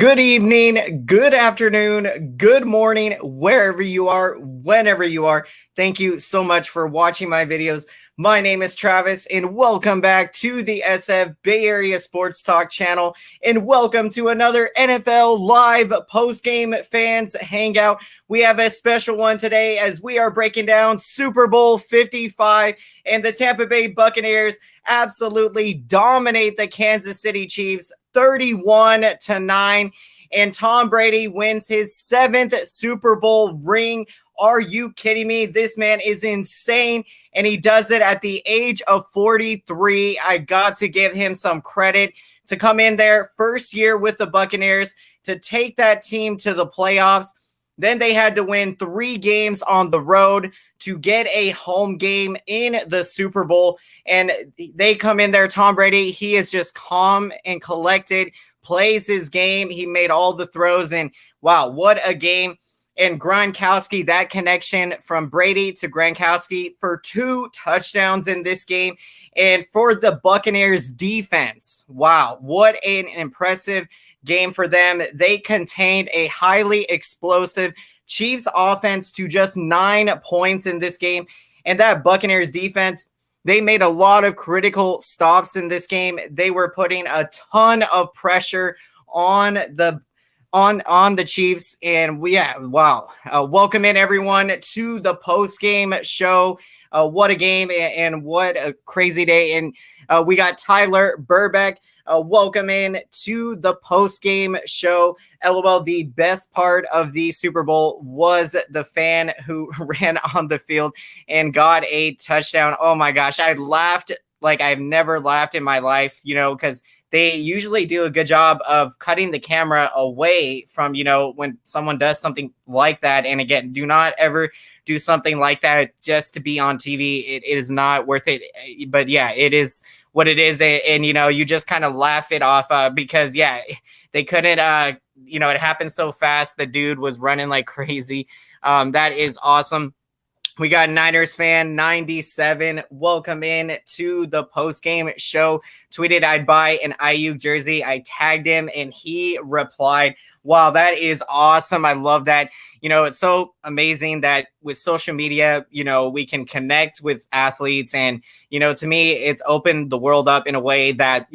Good evening, good afternoon, good morning, wherever you are, whenever you are. Thank you so much for watching my videos. My name is Travis, and welcome back to the SF Bay Area Sports Talk channel, and welcome to another NFL Live Postgame Fans Hangout. We have a special one today as we are breaking down Super Bowl 55, and the Tampa Bay Buccaneers absolutely dominate the Kansas City Chiefs 31-9, and Tom Brady wins his 7th Super Bowl ring. Are you kidding me? This man is insane, and he does it at the age of 43. I got to give him some credit to come in there first year with the Buccaneers to take that team to the playoffs. Then they had to win 3 games on the road to get a home game in the Super Bowl. And they come in there, Tom Brady, he is just calm and collected, plays his game. He made all the throws, and wow, what a game. And Gronkowski, that connection from Brady to Gronkowski for 2 touchdowns in this game. And for the Buccaneers defense, wow, what an impressive game for them. They contained a highly explosive Chiefs offense to just 9 points in this game. And that Buccaneers defense, they made a lot of critical stops in this game. They were putting a ton of pressure on the Chiefs. And welcome in everyone to the post-game show. What a game and what a crazy day. And we got Tyler Burbeck. Welcome in to the post-game show. LOL, the best part of the Super Bowl was the fan who ran on the field and got a touchdown. Oh my gosh, I laughed like I've never laughed in my life, because they usually do a good job of cutting the camera away from, when someone does something like that. And again, do not ever do something like that just to be on TV. It is not worth it. But yeah, it is what it is. And you just kind of laugh it off because, they couldn't, it happened so fast. The dude was running like crazy. That is awesome. We got Niners fan 97. Welcome in to the post-game show. Tweeted I'd buy an IU jersey. I tagged him and he replied, wow, that is awesome. I love that. It's so amazing that with social media, we can connect with athletes. And, to me, it's opened the world up in a way that,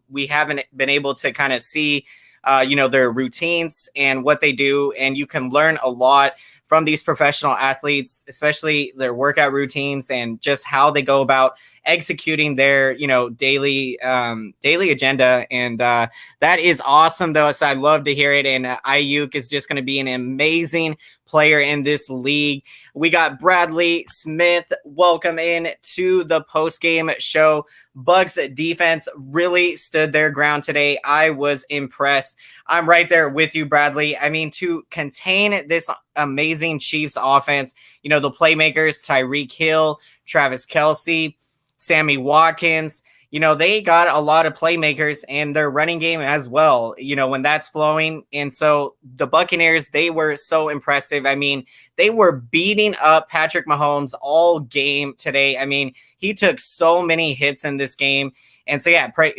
we haven't been able to kind of see, their routines and what they do. And you can learn a lot from these professional athletes, especially their workout routines and just how they go about executing their, daily agenda. And that is awesome, though. So I love to hear it. And Ayuk is just going to be an amazing player in this league. We got Bradley Smith. Welcome in to the post-game show. Bucs defense really stood their ground today. I was impressed. I'm right there with you, Bradley. I mean, to contain this amazing Chiefs offense, the playmakers, Tyreek Hill, Travis Kelce, Sammy Watkins, they got a lot of playmakers and their running game as well, when that's flowing. And so the Buccaneers, they were so impressive. I mean, they were beating up Patrick Mahomes all game today. I mean, he took so many hits in this game. And so,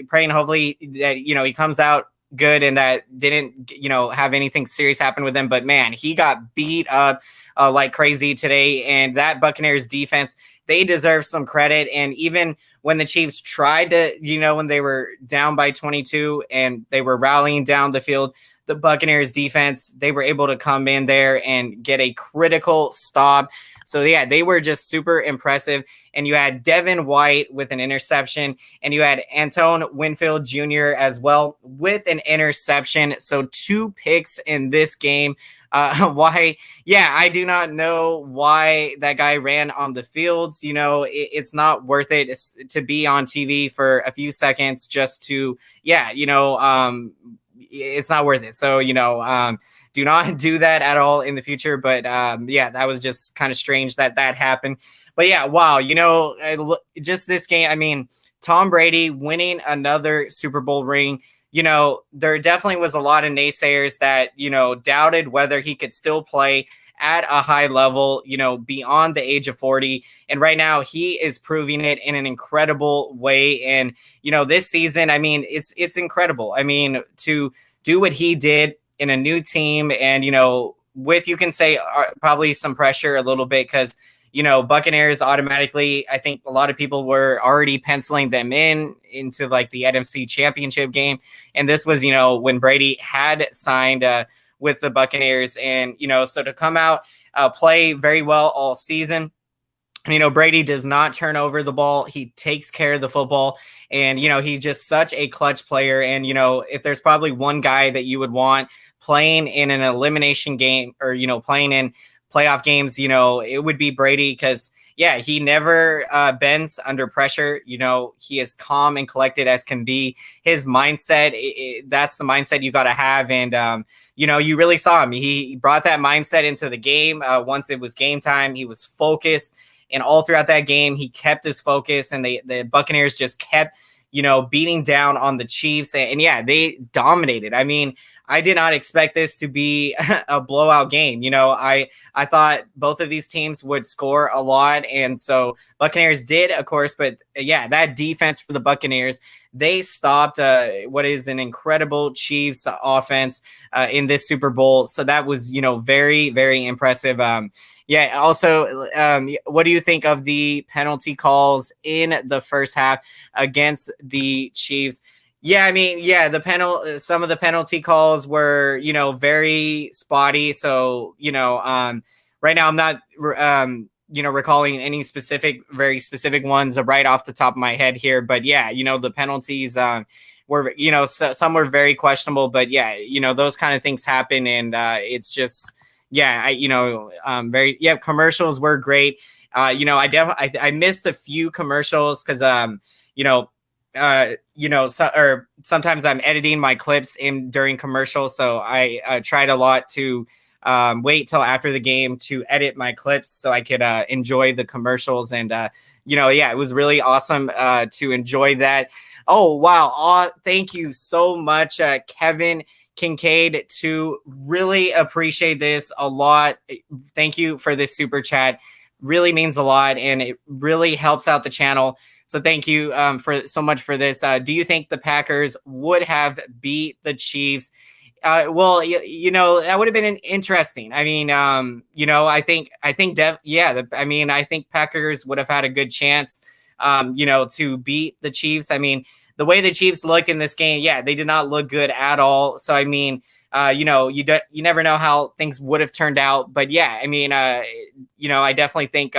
praying hopefully that, he comes out good and that didn't, have anything serious happen with him. But man, he got beat up like crazy today. And that Buccaneers defense, they deserve some credit. And even when the Chiefs tried to, when they were down by 22 and they were rallying down the field, the Buccaneers defense, they were able to come in there and get a critical stop. So, they were just super impressive. And you had Devin White with an interception, and you had Antoine Winfield Jr. as well with an interception. So 2 picks in this game. Why? Yeah, I do not know why that guy ran on the fields. It's not worth it to be on TV for a few seconds just to, it's not worth it. So, do not do that at all in the future. But that was just kind of strange that happened. But wow, just this game. I mean, Tom Brady winning another Super Bowl ring. There definitely was a lot of naysayers that, doubted whether he could still play at a high level, beyond the age of 40. And right now he is proving it in an incredible way. And, this season, I mean, it's incredible. I mean, to do what he did in a new team, and with, you can say, probably some pressure a little bit, because Buccaneers automatically, I think a lot of people were already penciling them into like the NFC Championship game. And this was, when Brady had signed with the Buccaneers. And, so to come out, play very well all season. And, Brady does not turn over the ball. He takes care of the football. And, he's just such a clutch player. And, if there's probably one guy that you would want playing in an elimination game, or, playing in playoff games, it would be Brady, because he never bends under pressure. He is calm and collected as can be. His mindset, that's the mindset you got to have. And you really saw him. He brought that mindset into the game. Once it was game time, he was focused, and all throughout that game he kept his focus, and the Buccaneers just kept beating down on the Chiefs, and they dominated. I mean, I did not expect this to be a blowout game. I thought both of these teams would score a lot, and so Buccaneers did, of course. But that defense for the Buccaneers, they stopped what is an incredible Chiefs offense in this Super Bowl. So that was very, very impressive. Also, what do you think of the penalty calls in the first half against the Chiefs? Yeah, I mean, some of the penalty calls were, very spotty. So, right now I'm not, recalling any very specific ones right off the top of my head here. But the penalties were, some were very questionable. But those kind of things happen, and it's just, commercials were great. I missed a few commercials because, sometimes I'm editing my clips during commercials. So I tried a lot to wait till after the game to edit my clips so I could enjoy the commercials. And, it was really awesome to enjoy that. Oh, wow. Thank you so much, Kevin Kincaid, to really appreciate this a lot. Thank you for this super chat. Really means a lot, and it really helps out the channel. So thank you for so much for this. Do you think the Packers would have beat the Chiefs? Well, that would have been interesting. I mean, I think Packers would have had a good chance, to beat the Chiefs. I mean, the way the Chiefs looked in this game, they did not look good at all. So, I mean, you never know how things would have turned out. But I mean, I definitely think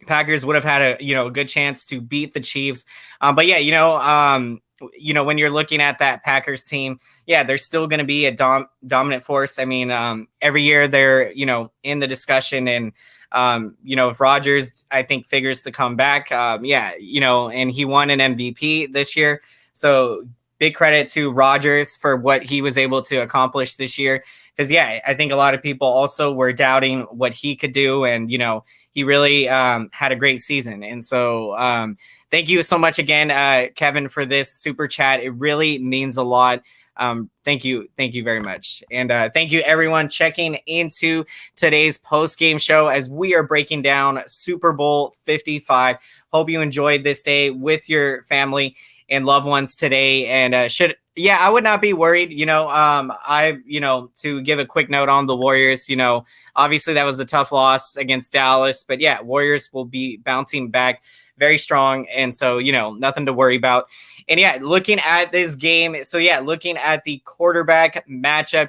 Packers would have had a good chance to beat the Chiefs. But when you're looking at that Packers team, they're still going to be a dominant force. I mean, every year they're, in the discussion, and, if Rodgers, I think, figures to come back, and he won an MVP this year. So big credit to Rodgers for what he was able to accomplish this year. Because, I think a lot of people also were doubting what he could do. And, he really had a great season. And so thank you so much again, Kevin, for this super chat. It really means a lot. Thank you. Thank you very much. And thank you, everyone, checking into today's post-game show as we are breaking down Super Bowl 55. Hope you enjoyed this day with your family and loved ones today. And I would not be worried. To give a quick note on the Warriors, obviously that was a tough loss against Dallas, but Warriors will be bouncing back very strong. And so, nothing to worry about. And looking at this game, looking at the quarterback matchup,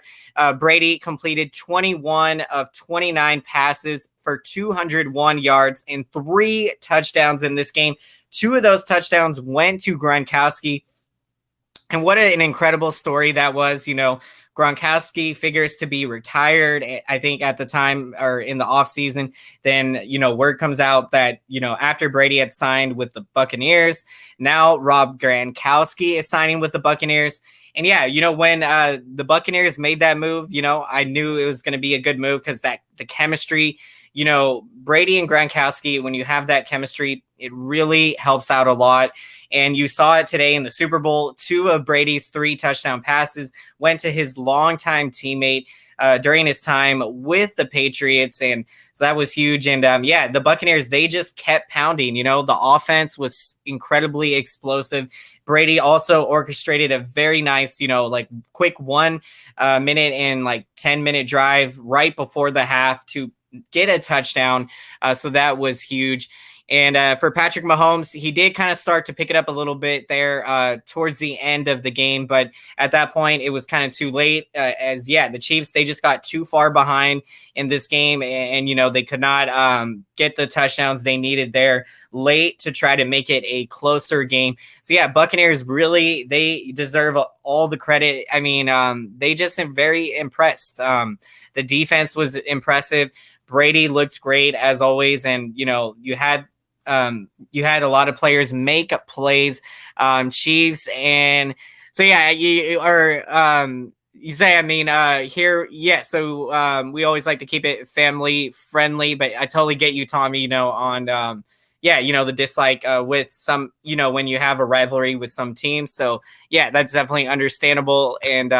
Brady completed 21 of 29 passes for 201 yards and 3 touchdowns in this game. 2 of those touchdowns went to Gronkowski. And what an incredible story that was. Gronkowski figures to be retired, I think, at the time, or in the offseason. Then, word comes out that, after Brady had signed with the Buccaneers, now Rob Gronkowski is signing with the Buccaneers. And when the Buccaneers made that move, I knew it was going to be a good move, because the chemistry, Brady and Gronkowski, when you have that chemistry, it really helps out a lot. And you saw it today in the Super Bowl. 2 of Brady's 3 touchdown passes went to his longtime teammate, during his time with the Patriots. And so that was huge. And yeah, the Buccaneers, they just kept pounding. The offense was incredibly explosive. Brady also orchestrated a very nice, like quick 1 minute and like 10-minute drive right before the half to get a touchdown. So that was huge. And for Patrick Mahomes, he did kind of start to pick it up a little bit there towards the end of the game. But at that point, it was kind of too late the Chiefs, they just got too far behind in this game. And they could not get the touchdowns they needed there late to try to make it a closer game. So, yeah, Buccaneers really, they deserve all the credit. I mean, they just are very impressed. The defense was impressive. Brady looked great as always. And, you had a lot of players make plays, Chiefs. And so, yeah, you say, I mean, here, yeah. So we always like to keep it family friendly, but I totally get you, Tommy, on, the dislike with some, when you have a rivalry with some teams. So, yeah, that's definitely understandable. And,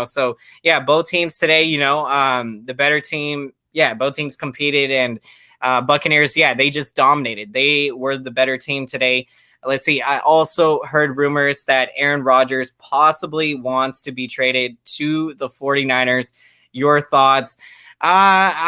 so, yeah, both teams today, the better team, yeah, both teams competed. And Buccaneers, yeah, they just dominated. They were the better team today. Let's see. I also heard rumors that Aaron Rodgers possibly wants to be traded to the 49ers. Your thoughts? My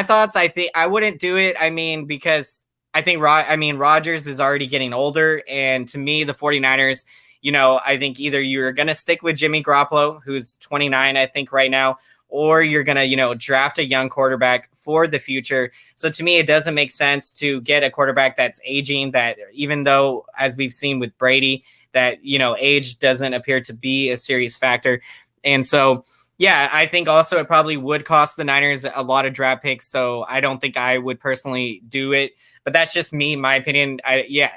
thoughts, I think I wouldn't do it. I mean, because I think Rodgers is already getting older. And to me, the 49ers, I think either you're going to stick with Jimmy Garoppolo, who's 29, I think right now, or you're going to, draft a young quarterback for the future. So to me, it doesn't make sense to get a quarterback that's aging, that even though, as we've seen with Brady, that, age doesn't appear to be a serious factor. And so, yeah, I think also it probably would cost the Niners a lot of draft picks. So I don't think I would personally do it, but that's just me, my opinion.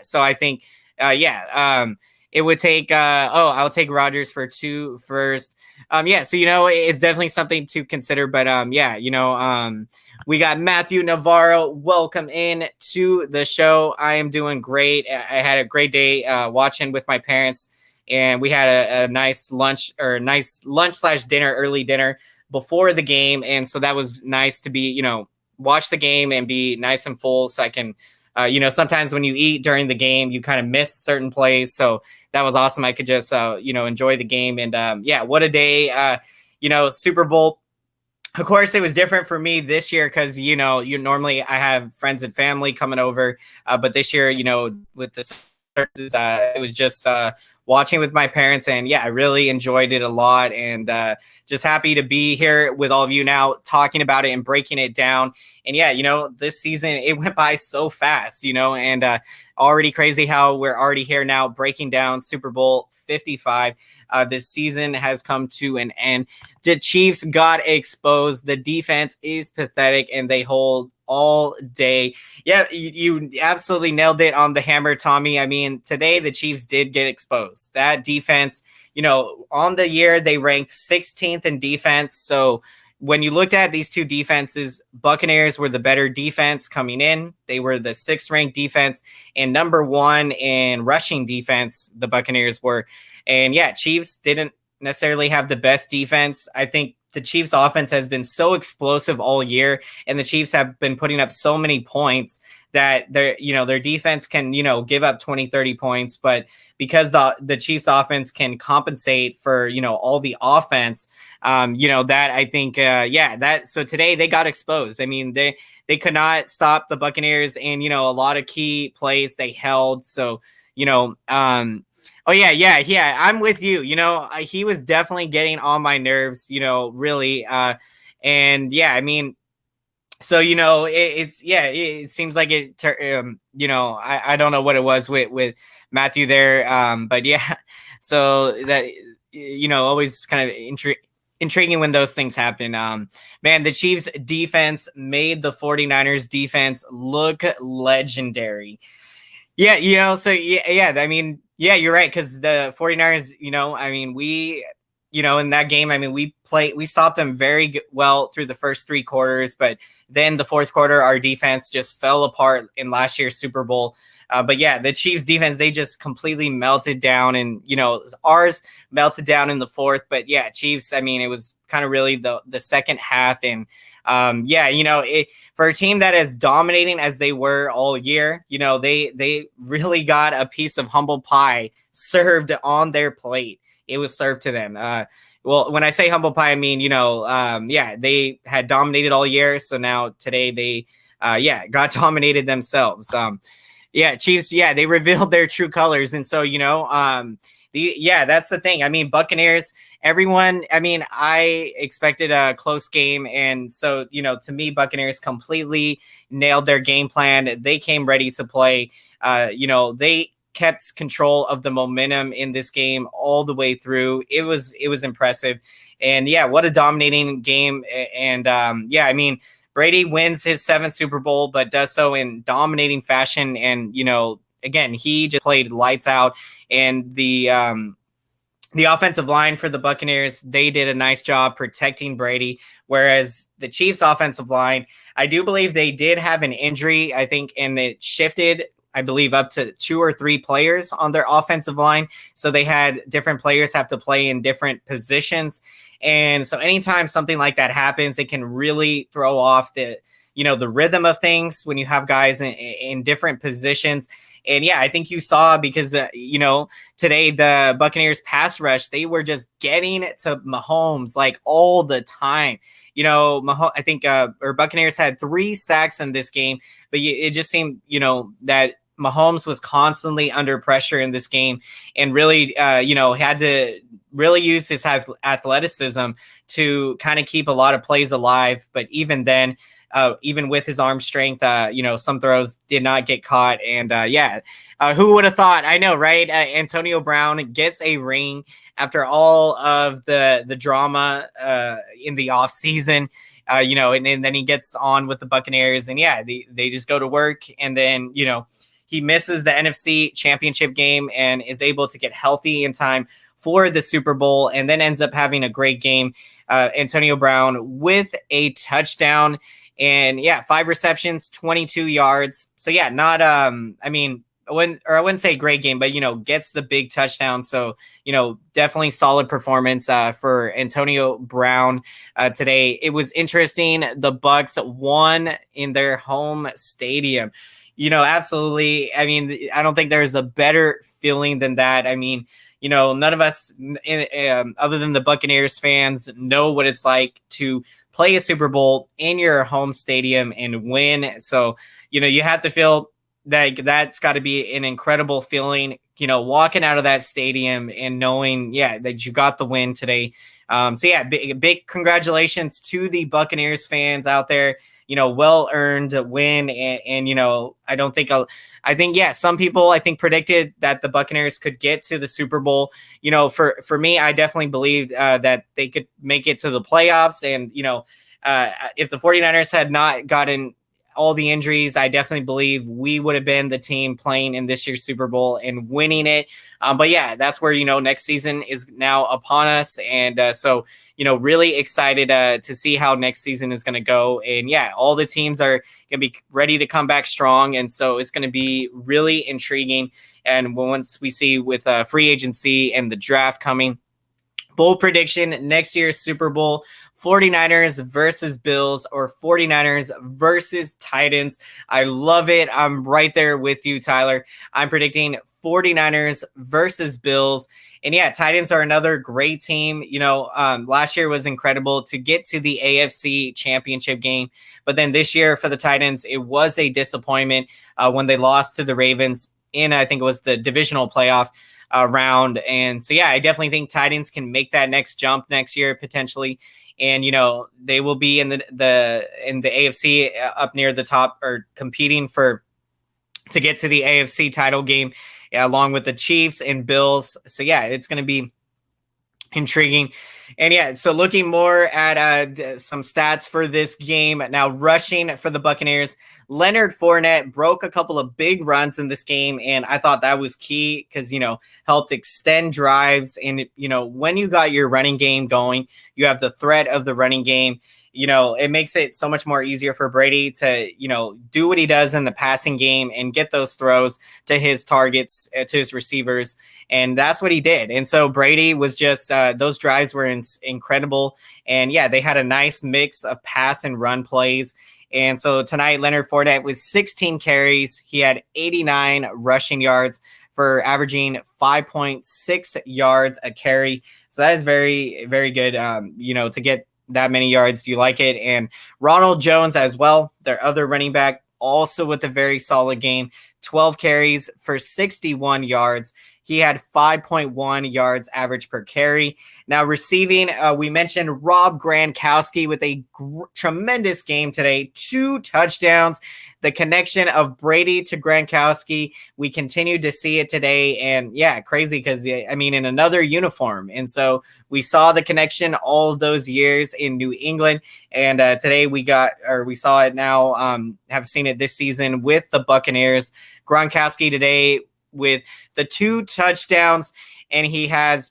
So I think, it would take, I'll take Rodgers for 2 first. So, it's definitely something to consider. But, we got Matthew Navarro. Welcome in to the show. I am doing great. I had a great day watching with my parents. And we had a nice lunch / dinner, early dinner before the game. And so that was nice to be, watch the game and be nice and full. So I can, sometimes when you eat during the game, you kind of miss certain plays. So that was awesome. I could just, enjoy the game. And what a day, Super Bowl. Of course, it was different for me this year because, you normally I have friends and family coming over. But this year, with the services, it was just watching with my parents. And yeah, I really enjoyed it a lot. And just happy to be here with all of you now talking about it and breaking it down. And yeah, this season, it went by so fast, and already crazy how we're already here now breaking down Super Bowl 55. This season has come to an end. The Chiefs got exposed. The defense is pathetic and they hold all day. Yeah, you absolutely nailed it on the hammer, Tommy. I mean, today the Chiefs did get exposed. That defense, on the year, they ranked 16th in defense. So when you looked at these two defenses, Buccaneers were the better defense coming in. They were the 6th ranked defense and number 1 in rushing defense, the Buccaneers were. And yeah, Chiefs didn't necessarily have the best defense. I think the Chiefs offense has been so explosive all year, and the Chiefs have been putting up so many points that their defense can, give up 20, 30 points. But because the Chiefs offense can compensate for, all the offense, that I think, so today they got exposed. I mean, they could not stop the Buccaneers, and, a lot of key plays they held. So, oh yeah. I'm with you. He was definitely getting on my nerves, really. And yeah, I mean, so, it seems like it, I don't know what it was with Matthew there. But yeah, so that, always kind of intriguing when those things happen. Man, the Chiefs defense made the 49ers defense look legendary. Yeah, so yeah, I mean, yeah, you're right. Cause the 49ers, I mean, in that game, I mean, we stopped them very well through the first 3 quarters, but then the fourth quarter, our defense just fell apart in last year's Super Bowl. But yeah, the Chiefs defense, they just completely melted down, and ours melted down in the fourth. But yeah, Chiefs, I mean, it was kind of really the second half, and for a team that is dominating as they were all year, they really got a piece of humble pie served on their plate. It was served to them. Well, when I say humble pie, I mean, they had dominated all year. So now today they, got dominated themselves. Chiefs, they revealed their true colors. And so, that's the thing. I mean, Buccaneers, everyone, I mean, I expected a close game. And so, to me, Buccaneers completely nailed their game plan. They came ready to play. They kept control of the momentum in this game all the way through. It was impressive. And what a dominating game. And I mean, Brady wins his 7th Super Bowl, but does so in dominating fashion. And, again, he just played lights out. And the offensive line for the Buccaneers, they did a nice job protecting Brady, whereas the Chiefs offensive line, I do believe they did have an injury, I think, and it shifted, I believe, up to 2 or 3 players on their offensive line. So they had different players have to play in different positions. And so anytime something like that happens, it can really throw off the rhythm of things when you have guys in different positions. And I think you saw, because, today the Buccaneers pass rush, they were just getting to Mahomes like all the time. I think Buccaneers had 3 sacks in this game, but it just seemed, that Mahomes was constantly under pressure in this game, and really, had to really use his athleticism to kind of keep a lot of plays alive. But even then, even with his arm strength, some throws did not get caught. And who would have thought? I know, right? Antonio Brown gets a ring after all of the drama in the offseason. And then he gets on with the Buccaneers, and they just go to work. And then, he misses the NFC Championship game and is able to get healthy in time for the Super Bowl, and then ends up having a great game. Antonio Brown with a touchdown, and 5 receptions, 22 yards. So not I wouldn't say great game, but gets the big touchdown. So definitely solid performance for Antonio Brown today. It was interesting. The Bucs won in their home stadium. Absolutely. I mean, I don't think there's a better feeling than that. I mean, none of us, other than the Buccaneers fans, know what it's like to play a Super Bowl in your home stadium and win. So, you have to feel that that's got to be an incredible feeling, walking out of that stadium and knowing, that you got the win today. Big congratulations to the Buccaneers fans out there. Well-earned win. And I think some people, I think, predicted that the Buccaneers could get to the Super Bowl. For me, I definitely believed that they could make it to the playoffs. And, if the 49ers had not gotten all the injuries, I definitely believe we would have been the team playing in this year's Super Bowl and winning it. But that's where, next season is now upon us. And so, really excited to see how next season is going to go. And all the teams are going to be ready to come back strong. And so it's going to be really intriguing. And once we see with free agency and the draft coming, bold prediction, next year's Super Bowl, 49ers versus Bills, or 49ers versus Titans. I love it. I'm right there with you, Tyler. I'm predicting 49ers versus Bills. And Titans are another great team. Last year was incredible to get to the AFC Championship game. But then this year for the Titans, it was a disappointment when they lost to the Ravens in, I think it was the divisional playoff round. And so, I definitely think Titans can make that next jump next year, potentially. And, they will be in the AFC up near the top, or competing to get to the AFC title game, along with the Chiefs and Bills. So, it's going to be intriguing. And yeah, so looking more at some stats for this game now, rushing for the Buccaneers, Leonard Fournette broke a couple of big runs in this game, and I thought that was key because helped extend drives. And when you got your running game going, you have the threat of the running game. It makes it so much more easier for Brady to, do what he does in the passing game and get those throws to his targets, to his receivers. And that's what he did. And so Brady was just, those drives were incredible. And yeah, they had a nice mix of pass and run plays. And so tonight, Leonard Fournette with 16 carries, he had 89 rushing yards for averaging 5.6 yards a carry. So that is very, very good, to get that many yards. You like it. And Ronald Jones as well, their other running back, also with a very solid game, 12 carries for 61 yards. He had 5.1 yards average per carry. Now receiving, we mentioned Rob Gronkowski with a tremendous game today, 2 touchdowns. The connection of Brady to Gronkowski, we continue to see it today. And yeah, crazy because, in another uniform. And so we saw the connection all of those years in New England. And today we saw it now, have seen it this season with the Buccaneers. Gronkowski today with the 2 touchdowns, and he has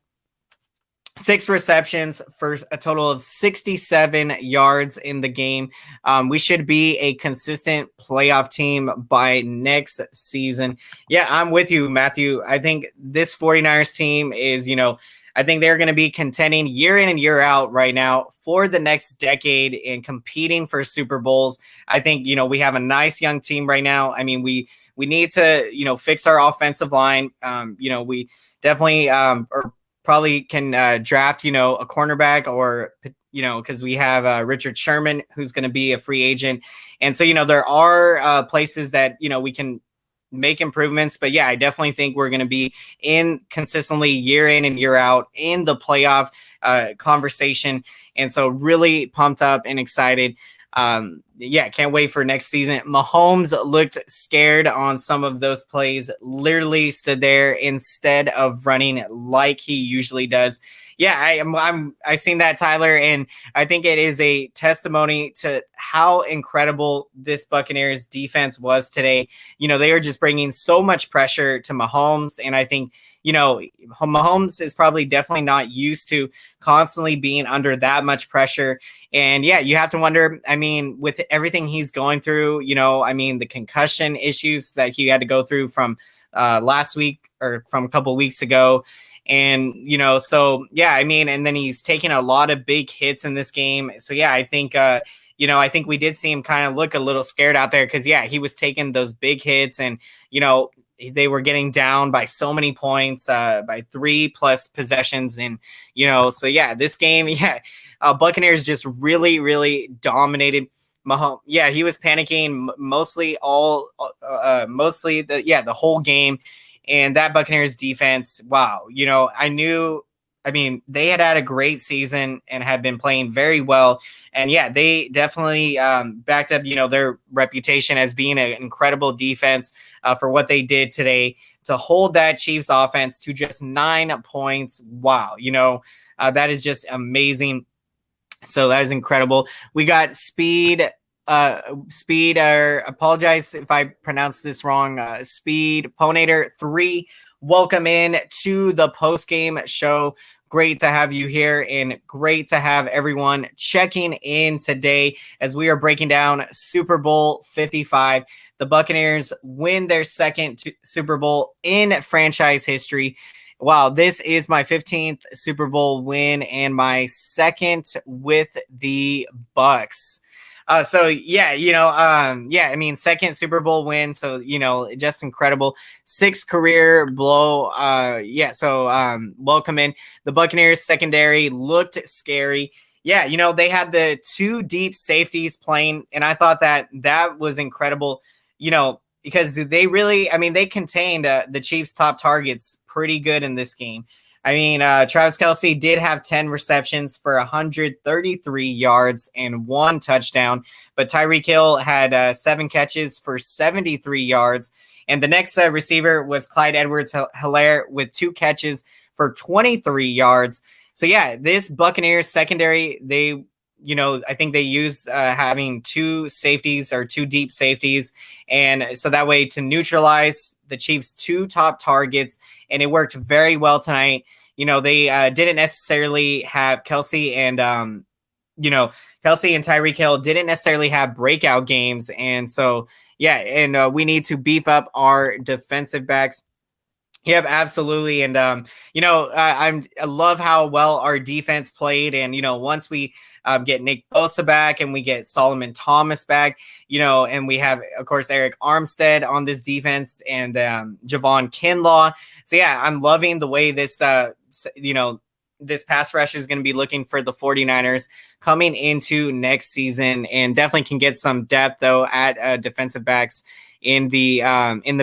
6 receptions for a total of 67 yards in the game. We should be a consistent playoff team by next season. Yeah, I'm with you, Matthew. I think this 49ers team is, I think they're going to be contending year in and year out right now for the next decade and competing for Super Bowls. I think, we have a nice young team right now. We need to, fix our offensive line. We definitely or probably can draft, a cornerback or, because we have Richard Sherman, who's going to be a free agent. And so, there are places that, we can make improvements. But yeah, I definitely think we're going to be in consistently year in and year out in the playoff conversation. And so really pumped up and excited. Can't wait for next season. Mahomes looked scared on some of those plays, literally stood there instead of running like he usually does. Yeah, I seen that, Tyler, and I think it is a testimony to how incredible this Buccaneers defense was today. They are just bringing so much pressure to Mahomes, and I think Mahomes is probably definitely not used to constantly being under that much pressure. And yeah, you have to wonder, with everything he's going through, the concussion issues that he had to go through from last week or from a couple of weeks ago. And, so yeah, and then he's taking a lot of big hits in this game. So yeah, I think, I think we did see him kind of look a little scared out there because yeah, he was taking those big hits and, they were getting down by so many points, by 3+ possessions. And, so yeah, this game, Buccaneers just really, really dominated Mahomes. Yeah, he was panicking mostly the whole game. And that Buccaneers defense, wow, they had a great season and had been playing very well. And yeah, they definitely backed up, their reputation as being an incredible defense for what they did today to hold that Chiefs offense to just 9 points. Wow. That is just amazing. So that is incredible. We got Speed, apologize if I pronounced this wrong. Speed Ponator 3. Welcome in to the post-game show. Great to have you here and great to have everyone checking in today as we are breaking down Super Bowl 55. The Buccaneers win their second Super Bowl in franchise history. Wow, this is my 15th Super Bowl win and my second with the Bucs. Second Super Bowl win. So, just incredible. 6th career blow. Welcome in. The Buccaneers secondary looked scary. Yeah, they had the 2 deep safeties playing, and I thought that was incredible, because they really, they contained the Chiefs' top targets pretty good in this game. Travis Kelce did have 10 receptions for 133 yards and 1 touchdown, but Tyreek Hill had 7 catches for 73 yards. And the next receiver was Clyde Edwards-Helaire with 2 catches for 23 yards. so yeah, this Buccaneers secondary, they, I think they used having two safeties or two deep safeties. And so that way to neutralize the Chiefs' two top targets. And it worked very well tonight. They didn't necessarily have Kelsey and, Kelsey and Tyreek Hill didn't necessarily have breakout games. And so, yeah, and we need to beef up our defensive backs. Yep, absolutely. And I love how well our defense played. And once we get Nick Bosa back and we get Solomon Thomas back, and we have, of course, Eric Armstead on this defense and Javon Kinlaw. So yeah, I'm loving the way this this pass rush is going to be looking for the 49ers coming into next season, and definitely can get some depth though at defensive backs in the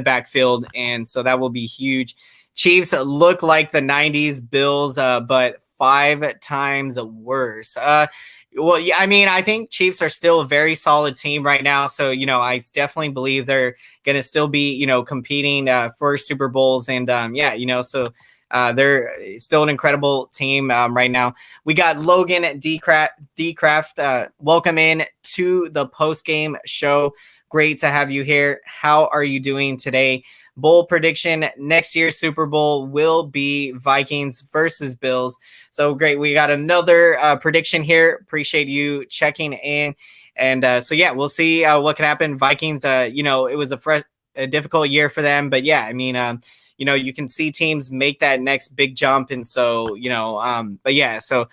backfield, and so that will be huge. Chiefs look like the 90s Bills, but 5 times worse. Well, yeah, I mean, I think Chiefs are still a very solid team right now. So, I definitely believe they're going to still be, competing for Super Bowls. And so they're still an incredible team right now. We got Logan D. Craft. Welcome in to the post-game show. Great to have you here. How are you doing today? Bowl prediction: next year's Super Bowl will be Vikings versus Bills. So great. We got another prediction here. Appreciate you checking in. And so, yeah, we'll see what can happen. Vikings, it was a difficult year for them. But, yeah, I mean, you can see teams make that next big jump. And so, but, yeah, so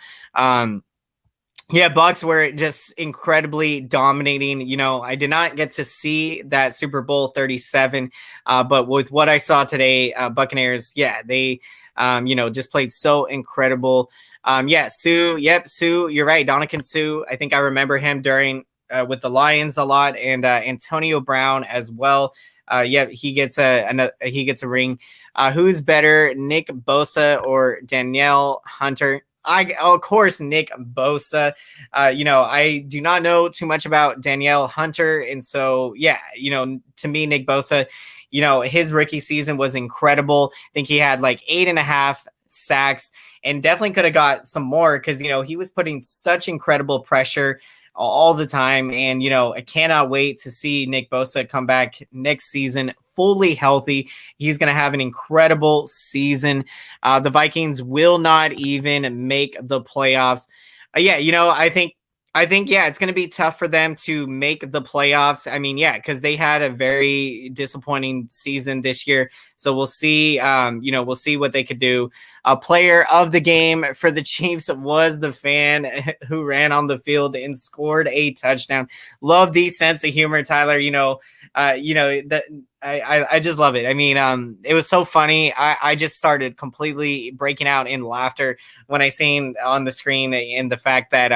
yeah, Bucks were just incredibly dominating. I did not get to see that Super Bowl 37, but with what I saw today, Buccaneers, yeah, they, just played so incredible. Sue, you're right, Dominican Sue. I think I remember him during with the Lions a lot, and Antonio Brown as well. He gets a ring. Who's better, Nick Bosa or Danielle Hunter? Of course, Nick Bosa. I do not know too much about Danielle Hunter. And so, yeah, to me, Nick Bosa, his rookie season was incredible. I think he had like 8.5 sacks and definitely could have got some more because, he was putting such incredible pressure all the time. And, I cannot wait to see Nick Bosa come back next season fully healthy. He's going to have an incredible season. The Vikings will not even make the playoffs. I think, it's going to be tough for them to make the playoffs. I mean, yeah, because they had a very disappointing season this year. So we'll see, we'll see what they could do. A player of the game for the Chiefs was the fan who ran on the field and scored a touchdown. Love the sense of humor, Tyler. I just love it. I mean, it was so funny. I just started completely breaking out in laughter when I seen on the screen and the fact that,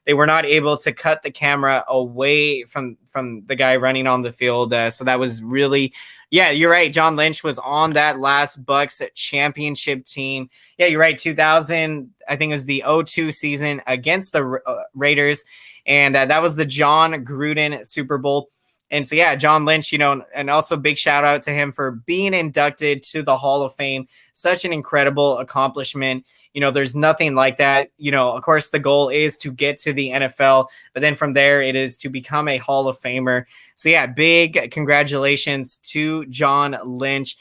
they were not able to cut the camera away from the guy running on the field. So that was really, yeah, you're right. John Lynch was on that last Bucks championship team. Yeah, you're right. 2000, I think it was the 02 season against the Raiders. And that was the John Gruden Super Bowl. And so, yeah, John Lynch, and also big shout out to him for being inducted to the Hall of Fame. Such an incredible accomplishment. There's nothing like that. Of course, the goal is to get to the NFL, but then from there, it is to become a Hall of Famer. So, yeah, big congratulations to John Lynch.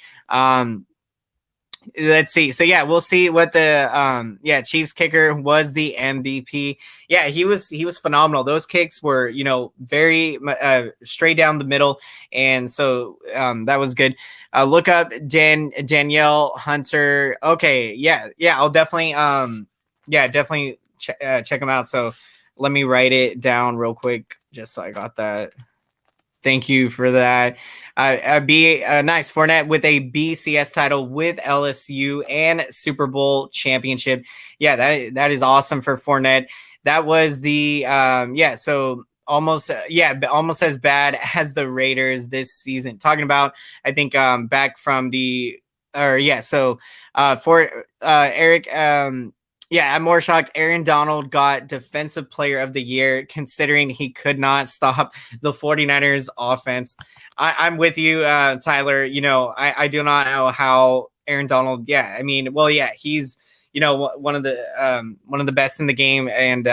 Let's see. So yeah, we'll see what the Chiefs kicker was the MVP. Yeah, he was phenomenal. Those kicks were, very straight down the middle, and so that was good. Look up Danielle Hunter. Okay, yeah, I'll definitely definitely check him out. So let me write it down real quick just so I got that. Thank you for that. Nice. Fournette with a BCS title with LSU and Super Bowl championship. Yeah, that is awesome for Fournette. That was the so almost almost as bad as the Raiders this season. Talking about, I think back from the for Eric I'm more shocked Aaron Donald got Defensive Player of the Year, considering he could not stop the 49ers offense. I'm with you, Tyler. I do not know how Aaron Donald, he's one of the best in the game, and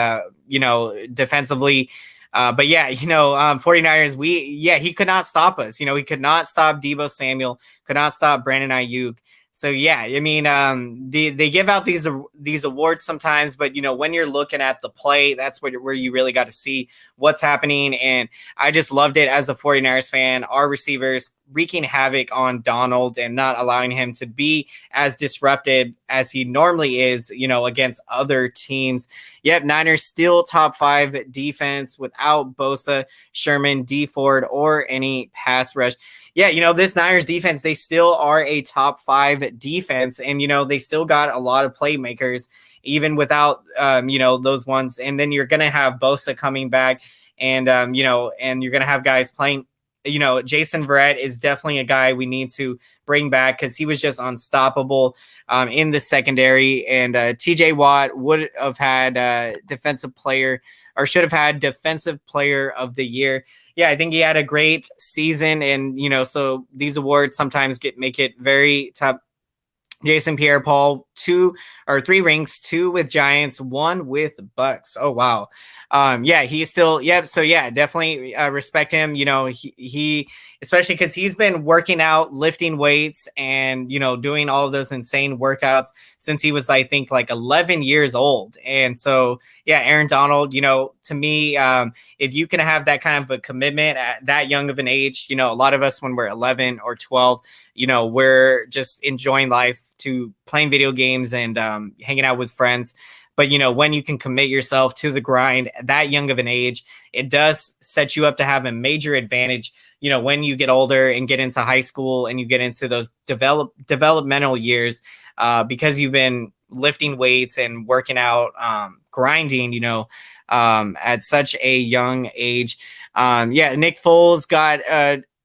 defensively. But yeah, 49ers, he could not stop us. He could not stop Deebo Samuel, could not stop Brandon Ayuk. So yeah, I mean, they give out these awards sometimes, but when you're looking at the play, that's where you really got to see what's happening. And I just loved it as a 49ers fan. Our receivers wreaking havoc on Donald and not allowing him to be as disrupted as he normally is, against other teams. Yet Niners still top 5 defense without Bosa, Sherman, D Ford, or any pass rush. Yeah, this Niners defense, they still are a top 5 defense, and they still got a lot of playmakers even without those ones. And then you're gonna have Bosa coming back, and and you're gonna have guys playing. Jason Verrett is definitely a guy we need to bring back because he was just unstoppable in the secondary. And TJ Watt would have had defensive player, or should have had defensive player of the year. Yeah, I think he had a great season, and so these awards sometimes make it very tough. Jason Pierre-Paul, 3 rings, 2 with Giants, 1 with Bucks. Oh wow. He's still, so yeah, definitely respect him. He especially because he's been working out, lifting weights, and doing all of those insane workouts since he was, I think, like 11 years old. And so yeah, Aaron Donald, to me, if you can have that kind of a commitment at that young of an age, a lot of us when we're 11 or 12, we're just enjoying life to playing video games and hanging out with friends. But, when you can commit yourself to the grind at that young of an age, it does set you up to have a major advantage, when you get older and get into high school and you get into those developmental years, because you've been lifting weights and working out, grinding, at such a young age. Nick Foles got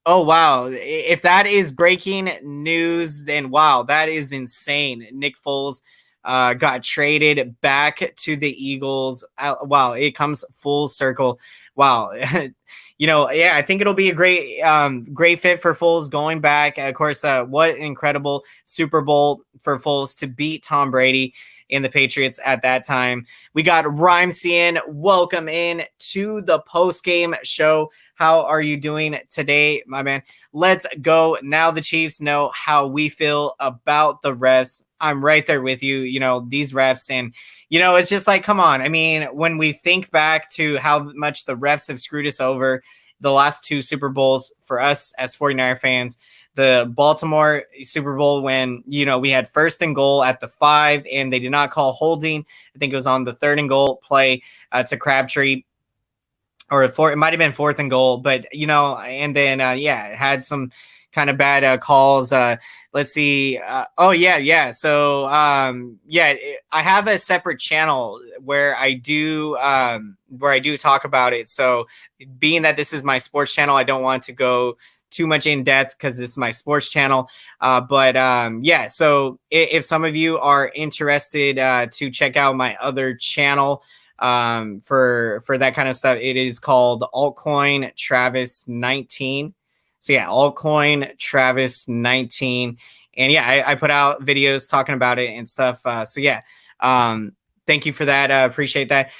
oh, wow. If that is breaking news, then wow, that is insane. Nick Foles got traded back to the Eagles. Wow, it comes full circle. Wow. I think it'll be a great fit for Foles going back. Of course, what an incredible Super Bowl for Foles to beat Tom Brady in the Patriots at that time. We got Rhymesian. Welcome in to the post-game show. How are you doing today, my man? Let's go. Now the Chiefs know how we feel about the refs. I'm right there with you, these refs. And, it's just like, come on. I mean, when we think back to how much the refs have screwed us over the last 2 Super Bowls for us as 49er fans, the Baltimore Super Bowl when, we had 1st and goal at the 5 and they did not call holding. I think it was on the 3rd and goal play to Crabtree. Or it might have been 4th and goal, but and then it had some kind of bad calls. Let's see. So I have a separate channel where I do talk about it. So being that this is my sports channel, I don't want to go too much in depth because this is my sports channel. So if some of you are interested to check out my other channel, for that kind of stuff, it is called Altcoin Travis 19. So yeah, Altcoin Travis 19. And yeah, I put out videos talking about it and stuff. Thank you for that. Appreciate that.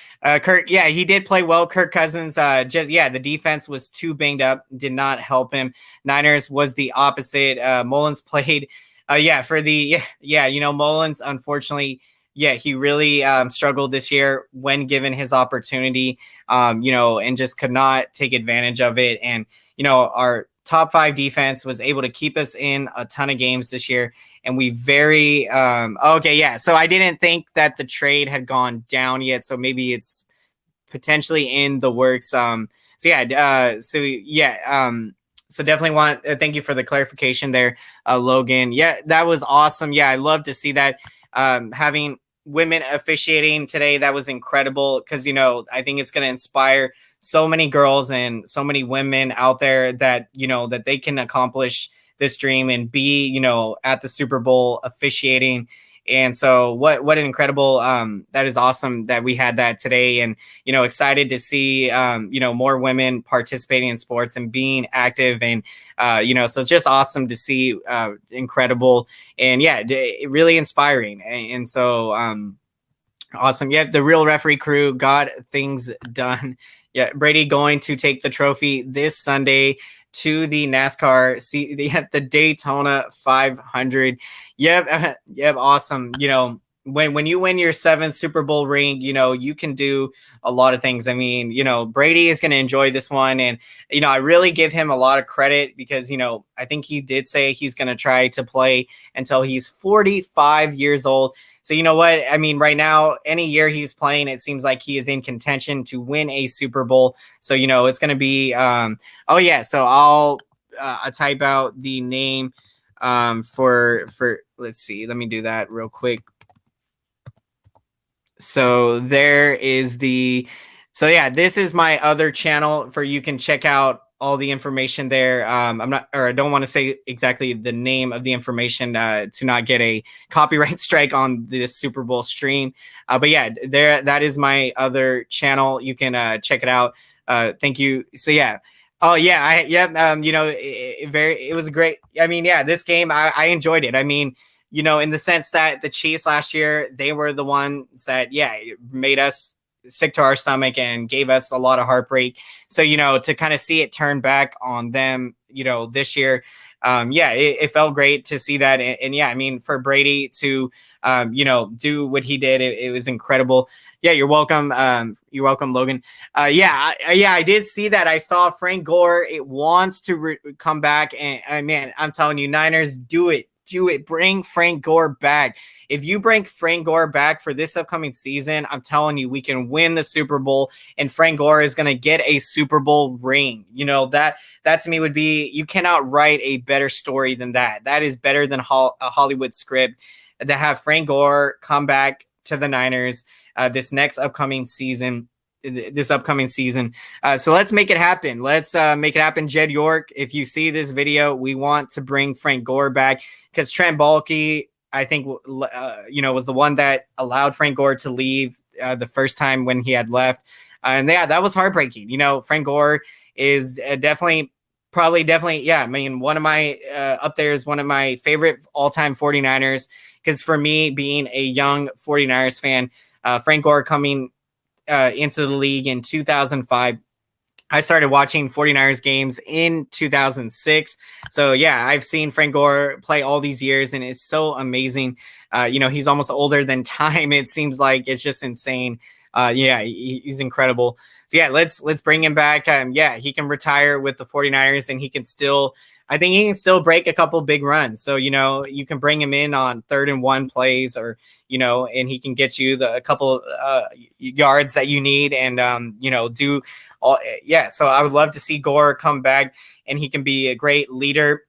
Kirk, yeah, he did play well. Kirk Cousins, the defense was too banged up, did not help him. Niners was the opposite. Mullins played, Mullins, unfortunately, he really struggled this year when given his opportunity, and just could not take advantage of it. And, our top 5 defense was able to keep us in a ton of games this year. And we so I didn't think that the trade had gone down yet. So maybe it's potentially in the works. So definitely thank you for the clarification there, Logan. Yeah, that was awesome. Yeah, I love to see that. Having women officiating today, that was incredible because, I think it's going to inspire so many girls and so many women out there that, that they can accomplish this dream and be, at the Super Bowl officiating And so what an incredible, that is awesome that we had that today. And, excited to see, more women participating in sports and being active. And, so it's just awesome to see, incredible. And yeah, really inspiring. And so, awesome. Yeah, the Real Referee Crew got things done. Yeah, Brady going to take the trophy this Sunday to the NASCAR, see the Daytona 500. Yep, yep, awesome. When you win your 7th Super Bowl ring, you can do a lot of things. I mean, Brady is going to enjoy this one. And, I really give him a lot of credit because, I think he did say he's going to try to play until he's 45 years old. So you know what? I mean, right now, any year he's playing, it seems like he is in contention to win a Super Bowl. So, it's going to be, oh yeah. So I'll type out the name for, let's see, let me do that real quick. So there is so yeah, this is my other channel for, you can check out all the information there. I don't want to say exactly the name of the information to not get a copyright strike on this Super Bowl stream. But yeah, that is my other channel. You can check it out. Thank you. So yeah. Oh yeah, it was great. I mean, yeah, this game, I enjoyed it. I mean, in the sense that the Chiefs last year, they were the ones that, made us sick to our stomach and gave us a lot of heartbreak. So, to kind of see it turn back on them, this year, it felt great to see that. And yeah, I mean, for Brady to, do what he did, it was incredible. Yeah, you're welcome. You're welcome, Logan. I did see that. I saw Frank Gore. It wants to come back. And man, I'm telling you, Niners, do it. Do it. Bring Frank Gore back. If you bring Frank Gore back for this upcoming season, I'm telling you, we can win the Super Bowl, and Frank Gore is going to get a Super Bowl ring. That to me would be, you cannot write a better story than that. That is better than a Hollywood script, to have Frank Gore come back to the Niners this upcoming season. So let's make it happen. Let's make it happen. Jed York, if you see this video, we want to bring Frank Gore back, because Trent Baalke, I think, was the one that allowed Frank Gore to leave the first time when he had left. And yeah, that was heartbreaking. Frank Gore is definitely, yeah. I mean, one of my up there is one of my favorite all-time 49ers, because for me, being a young 49ers fan, Frank Gore coming into the league in 2005. I started watching 49ers games in 2006. So yeah, I've seen Frank Gore play all these years, and it's so amazing. He's almost older than time. It seems like it's just insane. He's incredible. So yeah, let's bring him back. He can retire with the 49ers, and I think he can still break a couple big runs. So, you can bring him in on 3rd and 1 plays, or, and he can get you a couple yards that you need, and, do all. Yeah. So I would love to see Gore come back, and he can be a great leader.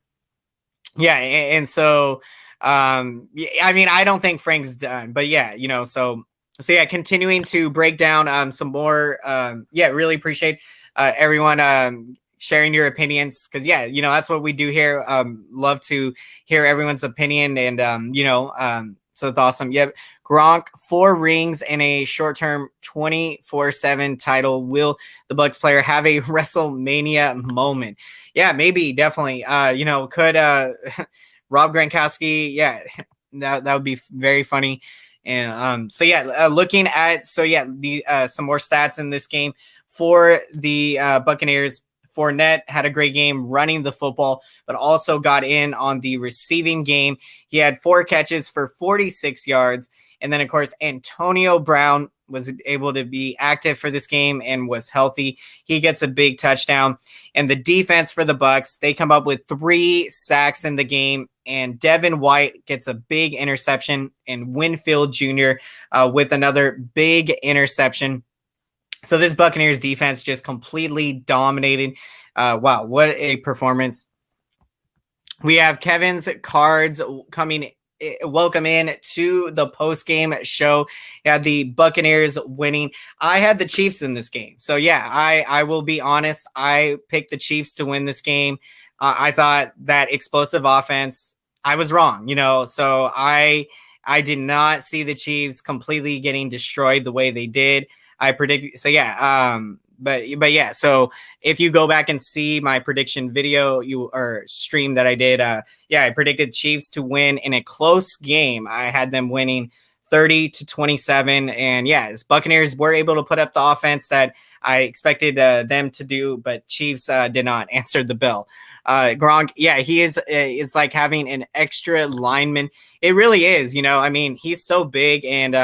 Yeah. And so, I mean, I don't think Frank's done, but yeah, so yeah, continuing to break down some more. Really appreciate everyone sharing your opinions, because that's what we do here. Love to hear everyone's opinion, and so it's awesome. Yep. Gronk, 4 rings and a short-term 24/7 title. Will the Bucs player have a WrestleMania moment? Yeah, maybe, definitely. Could Rob Gronkowski? Yeah, that would be very funny. And looking at the some more stats in this game for the Buccaneers. Fournette had a great game running the football, but also got in on the receiving game. He had 4 catches for 46 yards. And then, of course, Antonio Brown was able to be active for this game and was healthy. He gets a big touchdown. And the defense for the Bucs, they come up with 3 sacks in the game. And Devin White gets a big interception, and Winfield Jr. With another big interception. So this Buccaneers defense just completely dominated. Wow, what a performance. We have Kevin's cards coming. Welcome in to the post-game show. Yeah, the Buccaneers winning. I had the Chiefs in this game. So yeah, I will be honest. I picked the Chiefs to win this game. I thought that explosive offense, I was wrong, so I I did not see the Chiefs completely getting destroyed the way they did. I predicted. So yeah, but yeah, so if you go back and see my prediction video or stream that I did, yeah, I predicted Chiefs to win in a close game. I had them winning 30-27, and yeah, Buccaneers were able to put up the offense that I expected them to do, but Chiefs did not answer the bell. Gronk, yeah, he is. It's like having an extra lineman. It really is. I mean, he's so big, and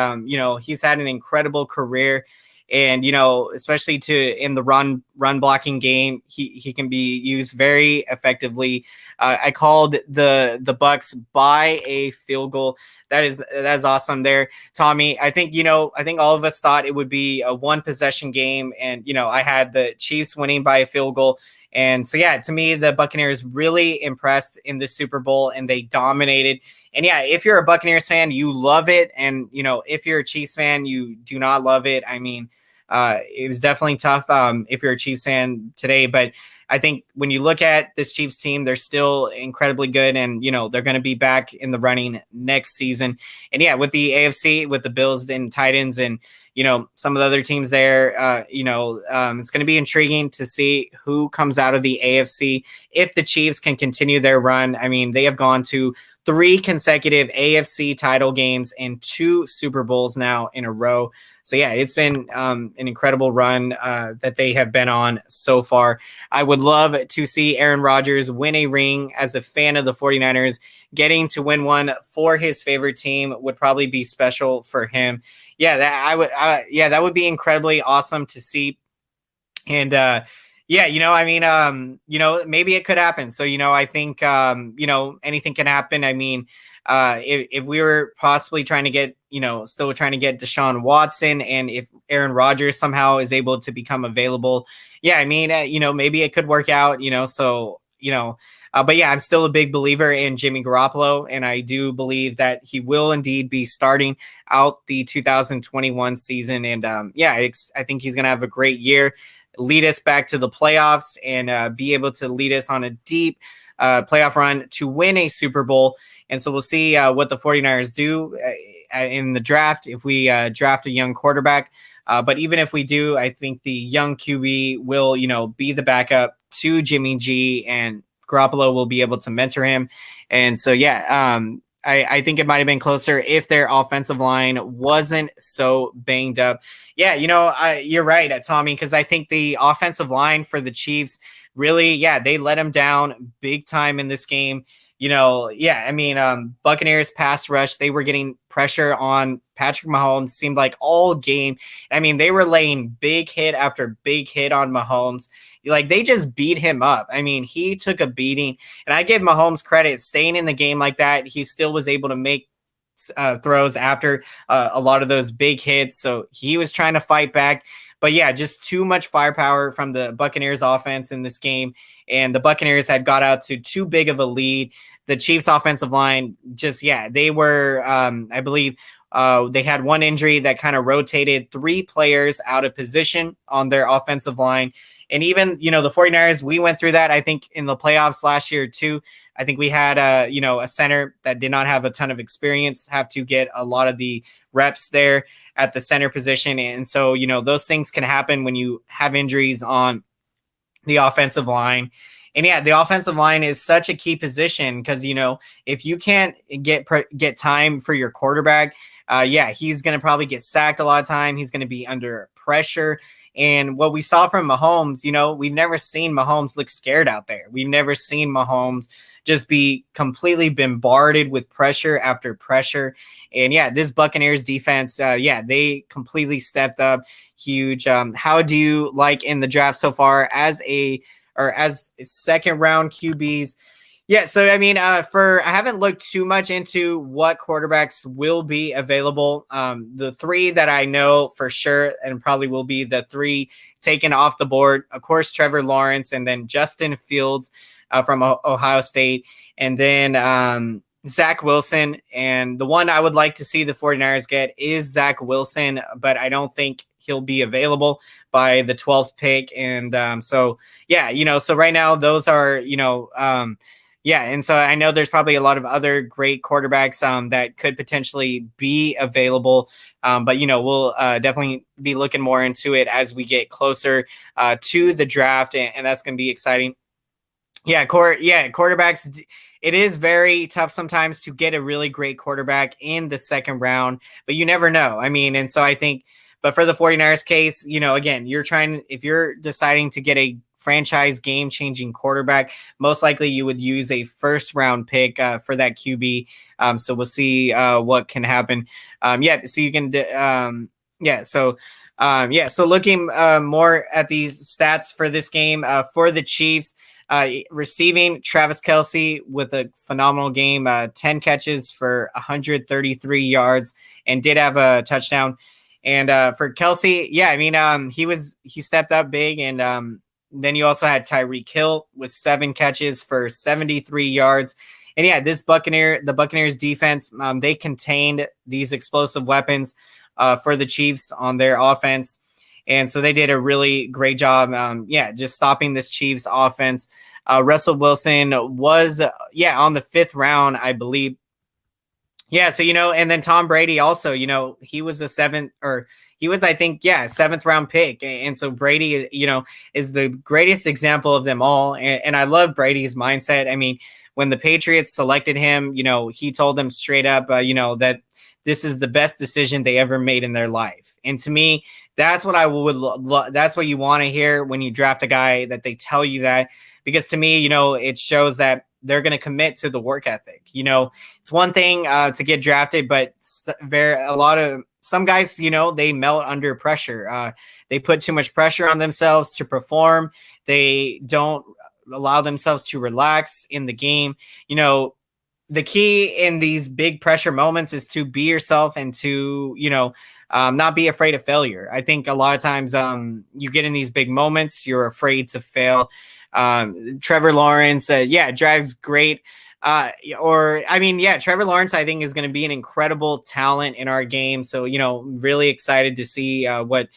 he's had an incredible career. And especially in the run blocking game, he can be used very effectively. I called the Bucks by a field goal. That's awesome there, Tommy. I think all of us thought it would be a one possession game, and I had the Chiefs winning by a field goal. And so, yeah, to me, the Buccaneers really impressed in the Super Bowl, and they dominated. And yeah, if you're a Buccaneers fan, you love it. And, if you're a Chiefs fan, you do not love it. I mean, it was definitely tough if you're a Chiefs fan today. But I think when you look at this Chiefs team, they're still incredibly good. And, they're going to be back in the running next season. And yeah, with the AFC, with the Bills and Titans and, some of the other teams there, it's going to be intriguing to see who comes out of the AFC if the Chiefs can continue their run. I mean, they have gone to 3 consecutive AFC title games and 2 Super Bowls now in a row. So, yeah, it's been an incredible run that they have been on so far. I would love to see Aaron Rodgers win a ring. As a fan of the 49ers, getting to win one for his favorite team would probably be special for him. Yeah, that would be incredibly awesome to see. And yeah, I mean, maybe it could happen. So, I think, anything can happen. I mean, if we were possibly trying to get, still trying to get Deshaun Watson, and if Aaron Rodgers somehow is able to become available, yeah, I mean, maybe it could work out, so, but yeah, I'm still a big believer in Jimmy Garoppolo, and I do believe that he will indeed be starting out the 2021 season. And yeah, I think he's going to have a great year, lead us back to the playoffs, and be able to lead us on a deep playoff run to win a Super Bowl. And so we'll see what the 49ers do in the draft, if we draft a young quarterback. But even if we do, I think the young QB will, be the backup to Jimmy G, and Garoppolo will be able to mentor him. And so, yeah, I think it might have been closer if their offensive line wasn't so banged up. Yeah, you're right, Tommy, because I think the offensive line for the Chiefs really, yeah, they let them down big time in this game. Yeah, I mean, Buccaneers pass rush, they were getting pressure on Patrick Mahomes, seemed like all game. I mean, they were laying big hit after big hit on Mahomes. Like, they just beat him up. I mean, he took a beating, and I give Mahomes credit staying in the game like that. He still was able to make throws after a lot of those big hits. So he was trying to fight back. But yeah, just too much firepower from the Buccaneers offense in this game. And the Buccaneers had got out to too big of a lead. The Chiefs offensive line just, yeah, they were, I believe, they had one injury that kind of rotated 3 players out of position on their offensive line. And even, the 49ers, we went through that, I think, in the playoffs last year too. I think we had a center that did not have a ton of experience, have to get a lot of the reps there at the center position. And so, those things can happen when you have injuries on the offensive line. And yeah, the offensive line is such a key position because, if you can't get time for your quarterback, yeah, he's going to probably get sacked a lot of time. He's going to be under pressure. And what we saw from Mahomes, we've never seen Mahomes look scared out there. We've never seen Mahomes just be completely bombarded with pressure after pressure. And yeah, this Buccaneers defense, yeah, they completely stepped up huge. How do you like in the draft so far as second round QBs? Yeah, so I mean, I haven't looked too much into what quarterbacks will be available. The 3 that I know for sure, and probably will be the 3 taken off the board, of course, Trevor Lawrence, and then Justin Fields from Ohio State, and then Zach Wilson. And the one I would like to see the 49ers get is Zach Wilson, but I don't think he'll be available by the 12th pick. And so, yeah, so right now those are, Yeah, and so I know there's probably a lot of other great quarterbacks that could potentially be available, but we'll definitely be looking more into it as we get closer to the draft, and that's going to be exciting. Yeah, quarterbacks. It is very tough sometimes to get a really great quarterback in the second round, but you never know. I mean, and so I think, but for the 49ers case, again, if you're deciding to get a franchise game changing quarterback, most likely you would use a first round pick for that QB. So we'll see what can happen. Yeah, so you can, yeah, so. So looking more at these stats for this game for the Chiefs, receiving, Travis Kelce with a phenomenal game, 10 catches for 133 yards and did have a touchdown. And for Kelce, yeah, I mean, he stepped up big. And then you also had Tyreek Hill with 7 catches for 73 yards. And yeah, the Buccaneers defense, they contained these explosive weapons for the Chiefs on their offense. And so they did a really great job, just stopping this Chiefs offense. Russell Wilson was, on the 5th round, I believe. Yeah, so, and then Tom Brady also, he was I think, 7th round pick. And so Brady, is the greatest example of them all. And I love Brady's mindset. I mean, when the Patriots selected him, he told them straight up, that this is the best decision they ever made in their life. And to me, that's what I would. That's what you want to hear when you draft a guy, that they tell you that, because to me, it shows that they're going to commit to the work ethic. It's one thing to get drafted, but some guys, they melt under pressure. They put too much pressure on themselves to perform. They don't allow themselves to relax in the game. The key in these big pressure moments is to be yourself and to, not be afraid of failure. I think a lot of times you get in these big moments, you're afraid to fail. Trevor Lawrence, drives great. Trevor Lawrence, I think, is going to be an incredible talent in our game. So, really excited to see what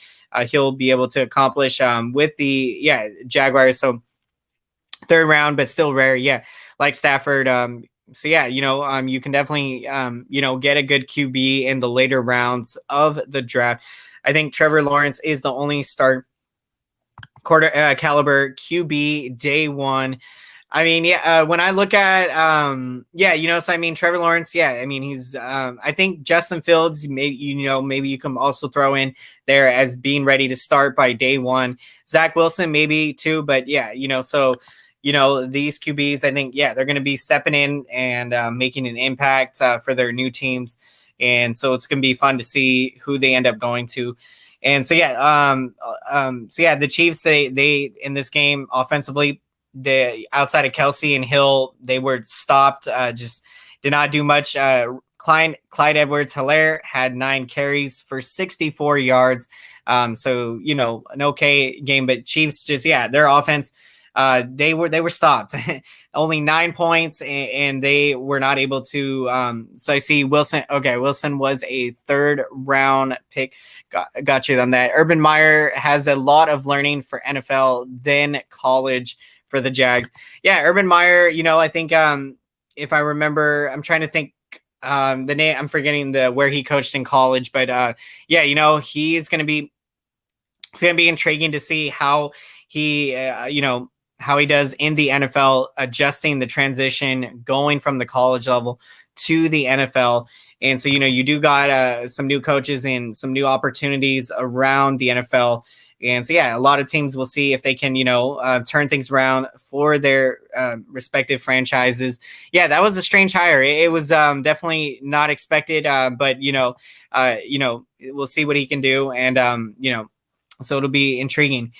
he'll be able to accomplish with the Jaguars. So 3rd round, but still rare. Yeah, like Stafford. You can definitely, get a good QB in the later rounds of the draft. I think Trevor Lawrence is the only caliber QB day one. I mean, when I look at, so I mean, Trevor Lawrence, he's, I think Justin Fields, maybe you can also throw in there as being ready to start by day one. Zach Wilson, maybe too, but these QBs, I think, they're going to be stepping in and making an impact for their new teams. And so it's going to be fun to see who they end up going to. And so, the Chiefs, they in this game offensively, outside of Kelce and Hill, they were stopped, just did not do much. Clyde Edwards-Helaire had 9 carries for 64 yards. So, an okay game, but Chiefs just, their offense, they were stopped. Only 9 points, and they were not able to. So I see Wilson. Okay, Wilson was a 3rd round pick. Got you on that. Urban Meyer has a lot of learning for NFL than college for the Jags. Yeah, Urban Meyer. I think if I remember, I'm trying to think the name. I'm forgetting where he coached in college, but he's going to be. It's going to be intriguing to see how he, how he does in the NFL, adjusting the transition, going from the college level to the NFL. And so, you do got some new coaches and some new opportunities around the NFL. And so, a lot of teams will see if they can, turn things around for their respective franchises. Yeah, that was a strange hire. It was definitely not expected, but, we'll see what he can do. And, so it'll be intriguing.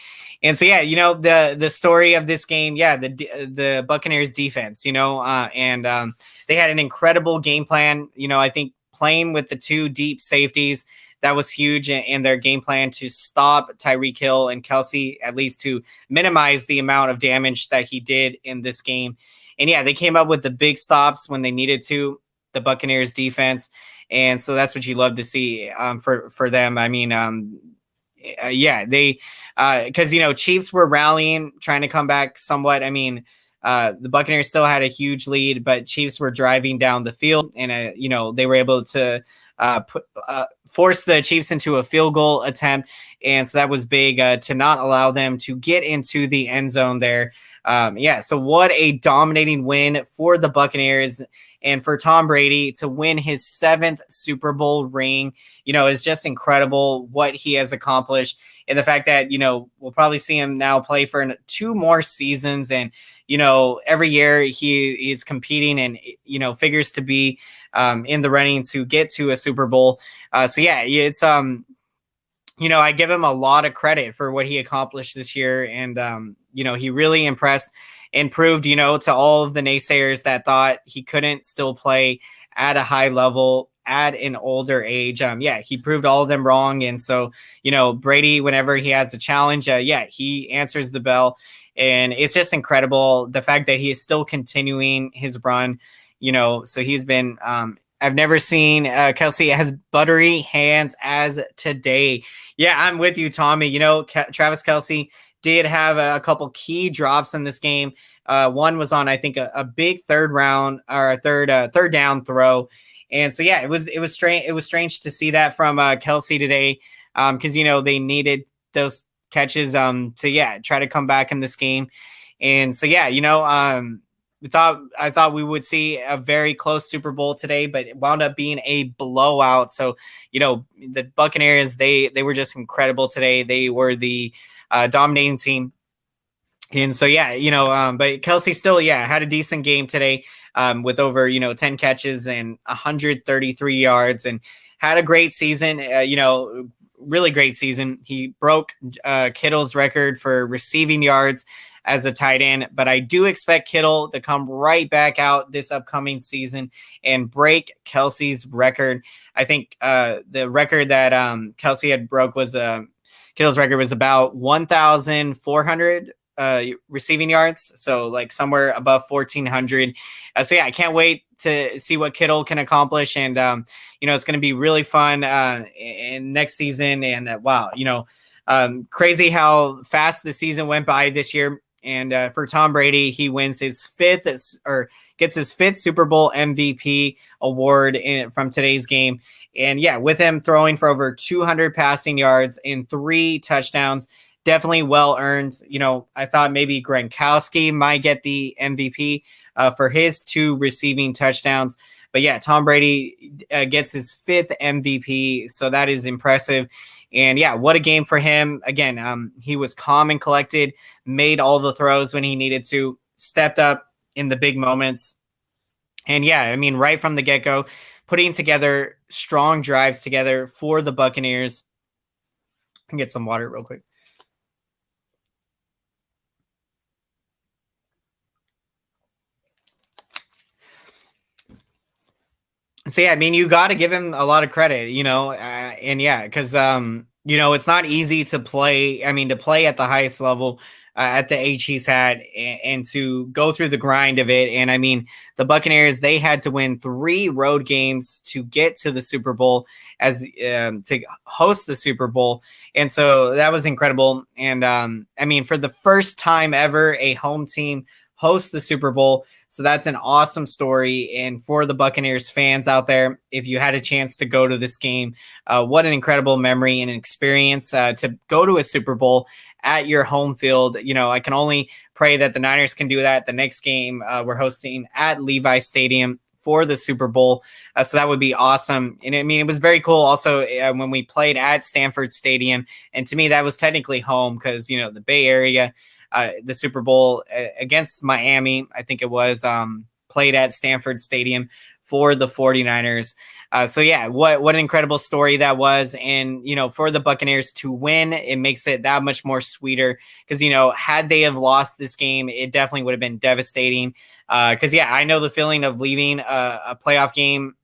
And so, the story of this game, the Buccaneers defense, and they had an incredible game plan. I think playing with the 2 deep safeties, that was huge in their game plan to stop Tyreek Hill and Kelce, at least to minimize the amount of damage that he did in this game. And they came up with the big stops when they needed to, the Buccaneers defense. And so that's what you love to see for them. I mean, they because Chiefs were rallying, trying to come back somewhat. I mean, The Buccaneers still had a huge lead, but Chiefs were driving down the field, and they were able to force the Chiefs into a field goal attempt, and so that was big to not allow them to get into the end zone there. So what a dominating win for the Buccaneers and for Tom Brady to win his 7th Super Bowl ring. Is just incredible what he has accomplished, and the fact that we'll probably see him now play for 2 more seasons, and every year he is competing and figures to be in the running to get to a Super Bowl. It's I give him a lot of credit for what he accomplished this year, and he really impressed and proved to all of the naysayers that thought he couldn't still play at a high level at an older age. He proved all of them wrong, and so Brady, whenever he has a challenge, he answers the bell. And it's just incredible the fact that he is still continuing his run, so he's been, I've never seen Kelce as buttery hands as today. Yeah, I'm with you, Tommy. Travis Kelce did have a couple key drops in this game. One was on, I think, a big third down throw. And so, it was strange. It was strange to see that from Kelce today because, they needed those catches to try to come back in this game. And so I thought we would see a very close Super Bowl today, but it wound up being a blowout. So the Buccaneers, they were just incredible today. They were the dominating team. And so but Kelce still had a decent game today with over 10 catches and 133 yards and had a great season. Really great season. He broke Kittle's record for receiving yards as a tight end, but I do expect Kittle to come right back out this upcoming season and break Kelce's record. I think the record that Kelce had broke was Kittle's record was about 1,400 receiving yards, so like somewhere above 1,400. I can't wait to see what Kittle can accomplish, and it's going to be really fun in next season. And crazy how fast the season went by this year. And for Tom Brady, he wins his gets his 5th Super Bowl MVP award from today's game. And with him throwing for over 200 passing yards and 3 touchdowns, definitely well earned. I thought maybe Gronkowski might get the MVP for his 2 receiving touchdowns. But Tom Brady gets his 5th MVP, so that is impressive. And what a game for him. Again, he was calm and collected, made all the throws when he needed to, stepped up in the big moments. And right from the get-go, putting together strong drives together for the Buccaneers. I can get some water real quick. So you got to give him a lot of credit, because it's not easy to play. To play at the highest level at the age he's had, and to go through the grind of it. And the Buccaneers, they had to win 3 road games to get to the Super Bowl as to host the Super Bowl, and so that was incredible. And for the first time ever, a home team host the Super Bowl. So that's an awesome story. And for the Buccaneers fans out there, if you had a chance to go to this game, what an incredible memory and an experience to go to a Super Bowl at your home field. I can only pray that the Niners can do that. The next game we're hosting at Levi Stadium for the Super Bowl. So that would be awesome. And it was very cool also when we played at Stanford Stadium. And to me, that was technically home because, the Bay Area, the Super Bowl against Miami, I think it was, played at Stanford Stadium for the 49ers. What an incredible story that was. And, for the Buccaneers to win, it makes it that much more sweeter because, had they have lost this game, it definitely would have been devastating. I know the feeling of leaving a playoff game.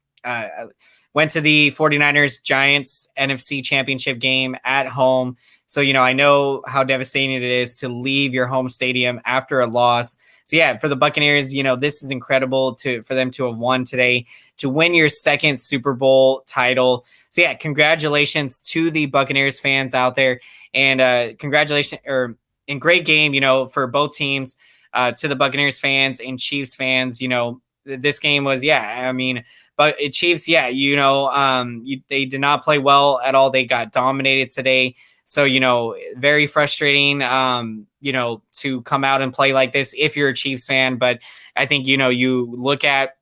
Went to the 49ers Giants NFC Championship game at home. So, I know how devastating it is to leave your home stadium after a loss. So, for the Buccaneers, this is incredible for them to have won today, to win your 2nd Super Bowl title. So, congratulations to the Buccaneers fans out there. And congratulations, and great game, for both teams. to the Buccaneers fans and Chiefs fans, this game was, I mean, but Chiefs, they did not play well at all. They got dominated today. So, very frustrating, to come out and play like this if you're a Chiefs fan. But I think, you look at,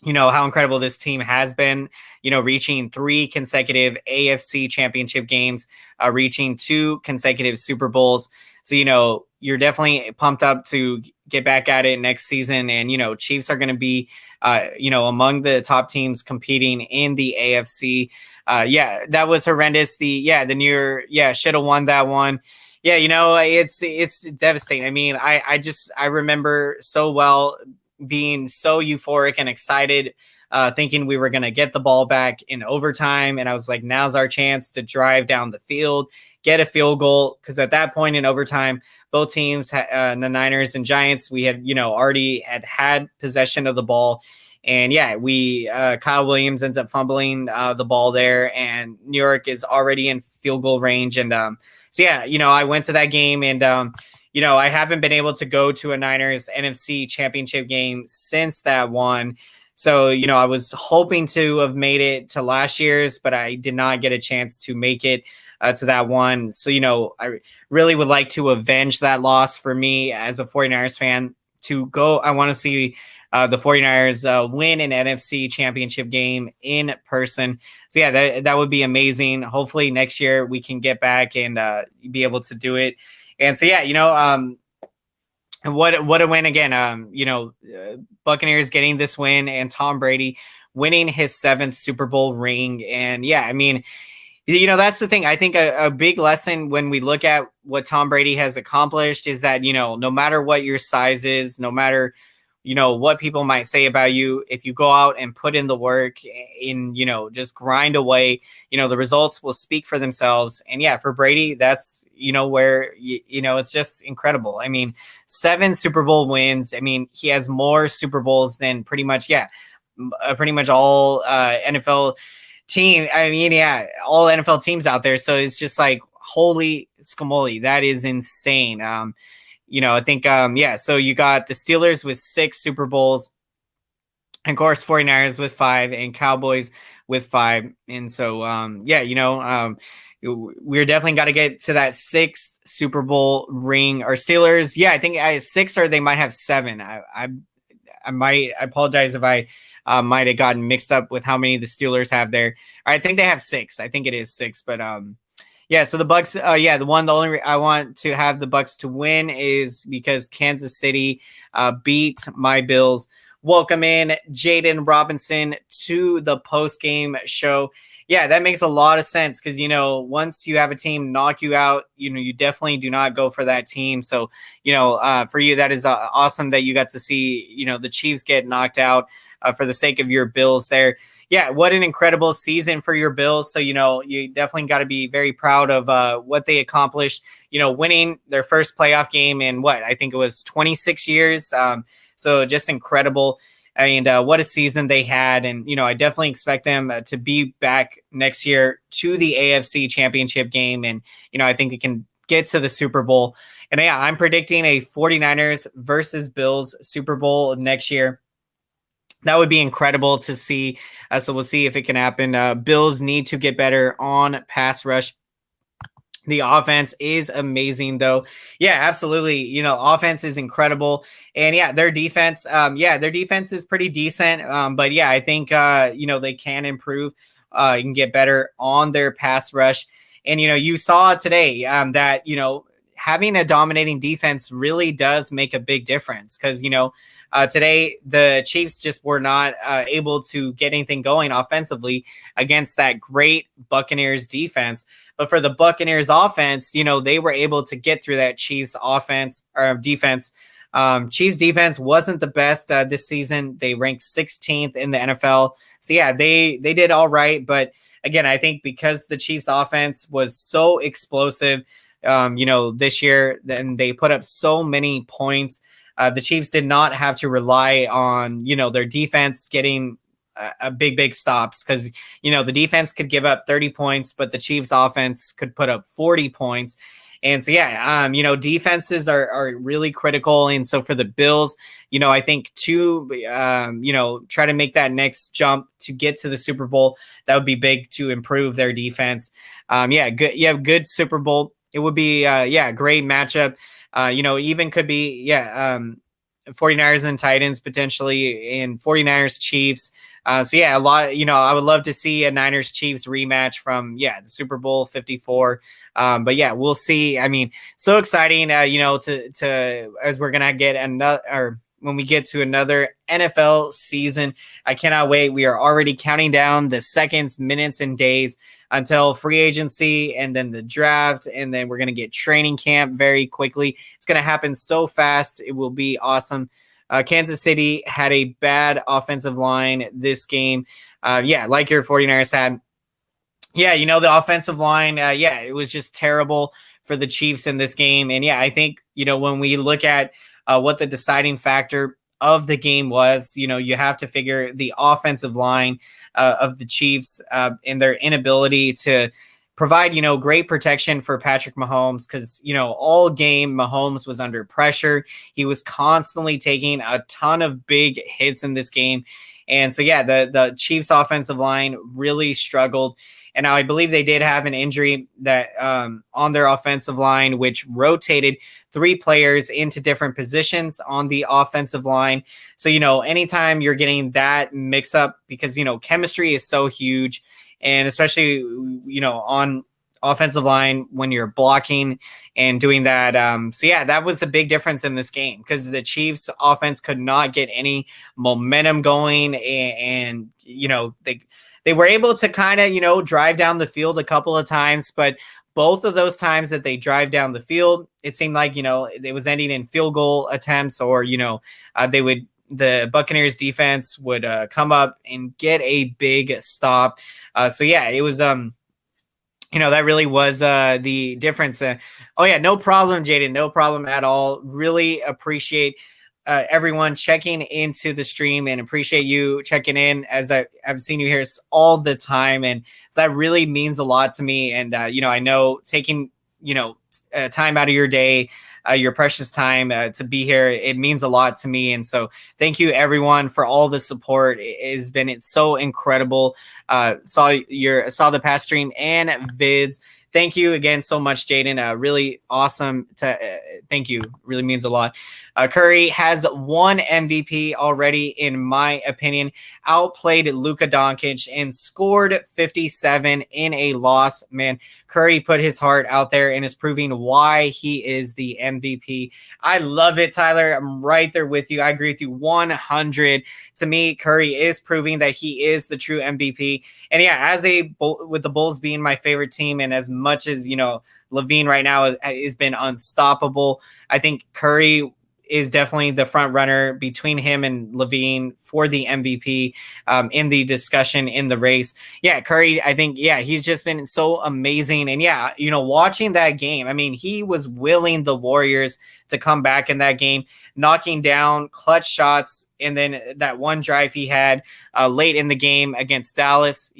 how incredible this team has been, reaching 3 consecutive AFC championship games, reaching 2 consecutive Super Bowls. So, you're definitely pumped up to get back at it next season. And, Chiefs are going to be, among the top teams competing in the AFC. That was horrendous. The New Year, should have won that one. Yeah, it's devastating. I mean, I remember so well being so euphoric and excited, thinking we were going to get the ball back in overtime. And I was like, now's our chance to drive down the field, get a field goal. Because at that point in overtime, both teams, the Niners and Giants, we had, already had possession of the ball. And Kyle Williams ends up fumbling the ball there, and New York is already in field goal range. And I went to that game, and I haven't been able to go to a Niners NFC championship game since that one. So, I was hoping to have made it to last year's, but I did not get a chance to make it to that one. So, I really would like to avenge that loss for me as a 49ers fan to go. I want to see the 49ers win an NFC championship game in person. So, that would be amazing. Hopefully next year we can get back and be able to do it. And so, what a win again. Buccaneers getting this win and Tom Brady winning his 7th Super Bowl ring. And I mean, that's the thing. I think a big lesson when we look at what Tom Brady has accomplished is that, no matter what your size is, no matter, what people might say about you, if you go out and put in the work in, just grind away, the results will speak for themselves. And for Brady, that's, where, it's just incredible. I mean, 7 Super Bowl wins. I mean, he has more Super Bowls than pretty much all NFL team. I mean, all NFL teams out there. So it's just like, holy scamoli, that is insane. I think, so you got the Steelers with 6 Super Bowls, and of course, 49ers with 5 and Cowboys with 5. And so, we're definitely got to get to that 6th Super Bowl ring. Or Steelers, I think 6, or they might have 7. I apologize if I might have gotten mixed up with how many the Steelers have there. I think they have 6. I think it is 6, but so the Bucks, the only I want to have the Bucks to win is because Kansas City beat my Bills. Welcome in Jaden Robinson to the post-game show. That makes a lot of sense because, once you have a team knock you out, you definitely do not go for that team. So, for you, that is awesome that you got to see, the Chiefs get knocked out for the sake of your Bills there. What an incredible season for your Bills. So, you definitely got to be very proud of what they accomplished, winning their first playoff game in I think it was 26 years. So just incredible. And what a season they had. And, I definitely expect them to be back next year to the AFC championship game. And, I think they can get to the Super Bowl. And I'm predicting a 49ers versus Bills Super Bowl next year. That would be incredible to see. So we'll see if it can happen. Bills need to get better on pass rush. The offense is amazing, though. Absolutely. Offense is incredible. And their defense, their defense is pretty decent. But I think, they can improve and get better on their pass rush. And, you saw today that, having a dominating defense really does make a big difference because, today, the Chiefs just were not able to get anything going offensively against that great Buccaneers defense. But for the Buccaneers offense, they were able to get through that Chiefs offense or defense. Chiefs defense wasn't the best this season. They ranked 16th in the NFL. So they did all right. But again, I think because the Chiefs offense was so explosive, this year, then they put up so many points. The Chiefs did not have to rely on, their defense getting a big stops because, the defense could give up 30 points, but the Chiefs offense could put up 40 points. And so, yeah, defenses are really critical. And so for the Bills, I think to, try to make that next jump to get to the Super Bowl, that would be big to improve their defense. Good. You have good Super Bowl. It would be, great matchup. Even could be, 49ers and Titans potentially, and 49ers Chiefs. A lot, I would love to see a Niners Chiefs rematch from, the Super Bowl 54. We'll see. I mean, so exciting, to as we're going to get another, or when we get to another NFL season. I cannot wait. We are already counting down the seconds, minutes, and days until free agency and then the draft. And then we're going to get training camp very quickly. It's going to happen so fast. It will be awesome. Kansas City had a bad offensive line this game. Like your 49ers had. The offensive line, it was just terrible for the Chiefs in this game. And I think, when we look at what the deciding factor of the game was, you have to figure the offensive line of the Chiefs and their inability to provide, great protection for Patrick Mahomes, because, all game Mahomes was under pressure. He was constantly taking a ton of big hits in this game. And so, the Chiefs offensive line really struggled. And now I believe they did have an injury that on their offensive line, which rotated 3 players into different positions on the offensive line. So, anytime you're getting that mix up, because, chemistry is so huge, and especially, on offensive line when you're blocking and doing that. That was a big difference in this game, because the Chiefs offense could not get any momentum going. And they were able to kind of, drive down the field a couple of times, but both of those times that they drive down the field, it seemed like, it was ending in field goal attempts, or, the Buccaneers defense would come up and get a big stop. It was, that really was the difference. No problem, Jaden. No problem at all. Really appreciate everyone checking into the stream, and appreciate you checking in, as I've seen you here all the time. And so that really means a lot to me. And, I know taking, time out of your day, your precious time to be here, it means a lot to me. And so thank you everyone for all the support. It's so incredible. Saw the past stream and vids. Thank you again so much, Jaden. Really awesome. Thank you. Really means a lot. Curry has won MVP already, in my opinion. Outplayed Luka Doncic and scored 57 in a loss. Man, Curry put his heart out there and is proving why he is the MVP. I love it, Tyler. I'm right there with you. I agree with you 100. To me, Curry is proving that he is the true MVP. And with the Bulls being my favorite team, and as much as, Levine right now has been unstoppable, I think Curry is definitely the front runner between him and Levine for the MVP in the discussion, in the race. Curry, I think, he's just been so amazing. And watching that game, I mean, he was willing the Warriors to come back in that game, knocking down clutch shots. And then that one drive he had late in the game against Dallas,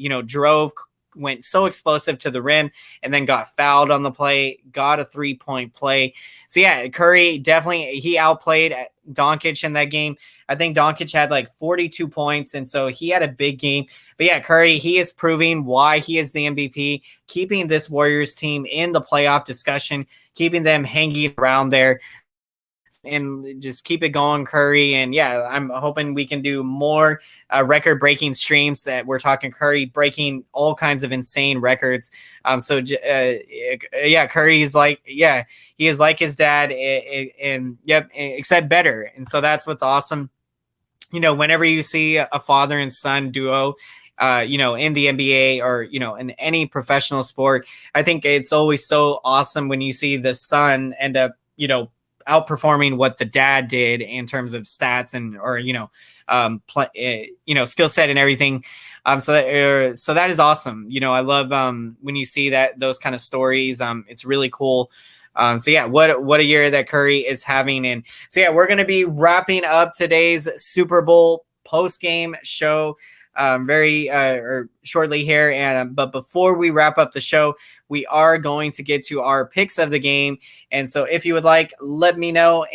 went so explosive to the rim, and then got fouled on the play, got a 3-point play. So Curry definitely, he outplayed Doncic in that game. I think Doncic had like 42 points, and so he had a big game. But Curry, he is proving why he is the MVP, keeping this Warriors team in the playoff discussion, keeping them hanging around there. And just keep it going, Curry. And I'm hoping we can do more record-breaking streams that we're talking Curry breaking all kinds of insane records. Curry is like, he is like his dad, except better. And so that's what's awesome. Whenever you see a father and son duo, in the NBA or, in any professional sport, I think it's always so awesome when you see the son end up, outperforming what the dad did in terms of stats and, or, skill set and everything. So that is awesome. I love when you see those kind of stories. It's really cool. What a year that Curry is having. And so we're going to be wrapping up today's Super Bowl post-game show. very or shortly here. And but before we wrap up the show, we are going to get to our picks of the game. And so if you would like, let me know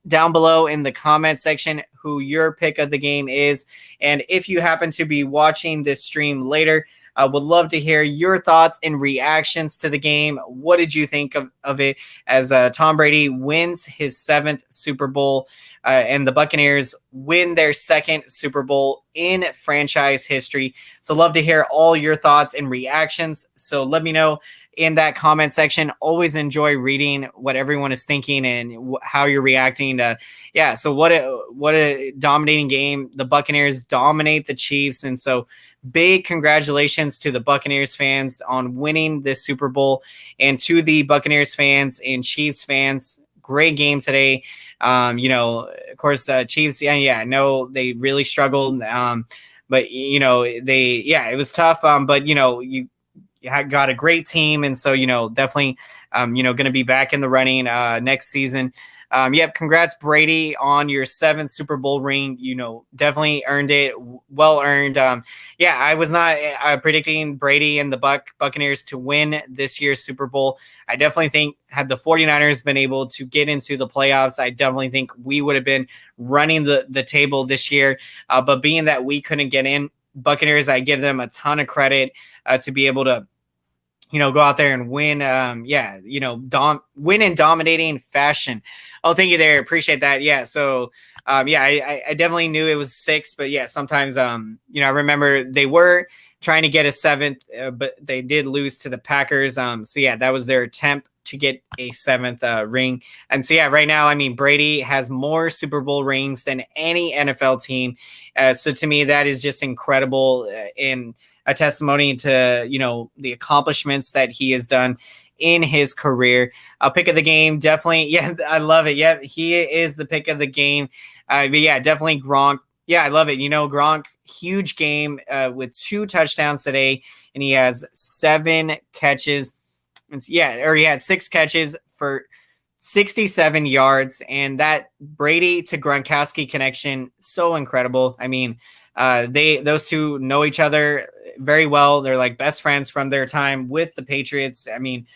down below in the comment section who your pick of the game is. And if you happen to be watching this stream later, I would love to hear your thoughts and reactions to the game. What did you think of it as Tom Brady wins his 7th Super Bowl and the Buccaneers win their 2nd Super Bowl in franchise history? So love to hear all your thoughts and reactions. So let me know in that comment section. Always enjoy reading what everyone is thinking and how you're reacting to. Yeah, so what a dominating game. The Buccaneers dominate the Chiefs, and so big congratulations to the Buccaneers fans on winning this Super Bowl, and to the Buccaneers fans and Chiefs fans. Great game today. Of course, Chiefs. Yeah, no, they really struggled. But it was tough. But you got a great team, and so definitely going to be back in the running next season. Congrats, Brady, on your 7th Super Bowl ring. Definitely earned it. Well earned. I was not predicting Brady and the Buccaneers to win this year's Super Bowl. I definitely think had the 49ers been able to get into the playoffs, I definitely think we would have been running the table this year. But being that we couldn't get in, Buccaneers, I give them a ton of credit to be able to go out there and win. Win in dominating fashion. Oh, thank you there. Appreciate that. Yeah. So, I definitely knew it was 6, but yeah, sometimes, I remember they were trying to get a 7th, but they did lose to the Packers. That was their attempt to get a 7th ring. And so, right now, I mean, Brady has more Super Bowl rings than any NFL team. So to me, that is just incredible in a testimony to, the accomplishments that he has done in his career. Pick of the game, definitely. Yeah, I love it. Yeah, he is the pick of the game. But yeah, definitely Gronk. Yeah, I love it. Gronk, huge game with 2 touchdowns today, and he has 7 catches. He had 6 catches for 67 yards, and that Brady to Gronkowski connection, so incredible. I mean, those two know each other very well. They're like best friends from their time with the Patriots. I mean,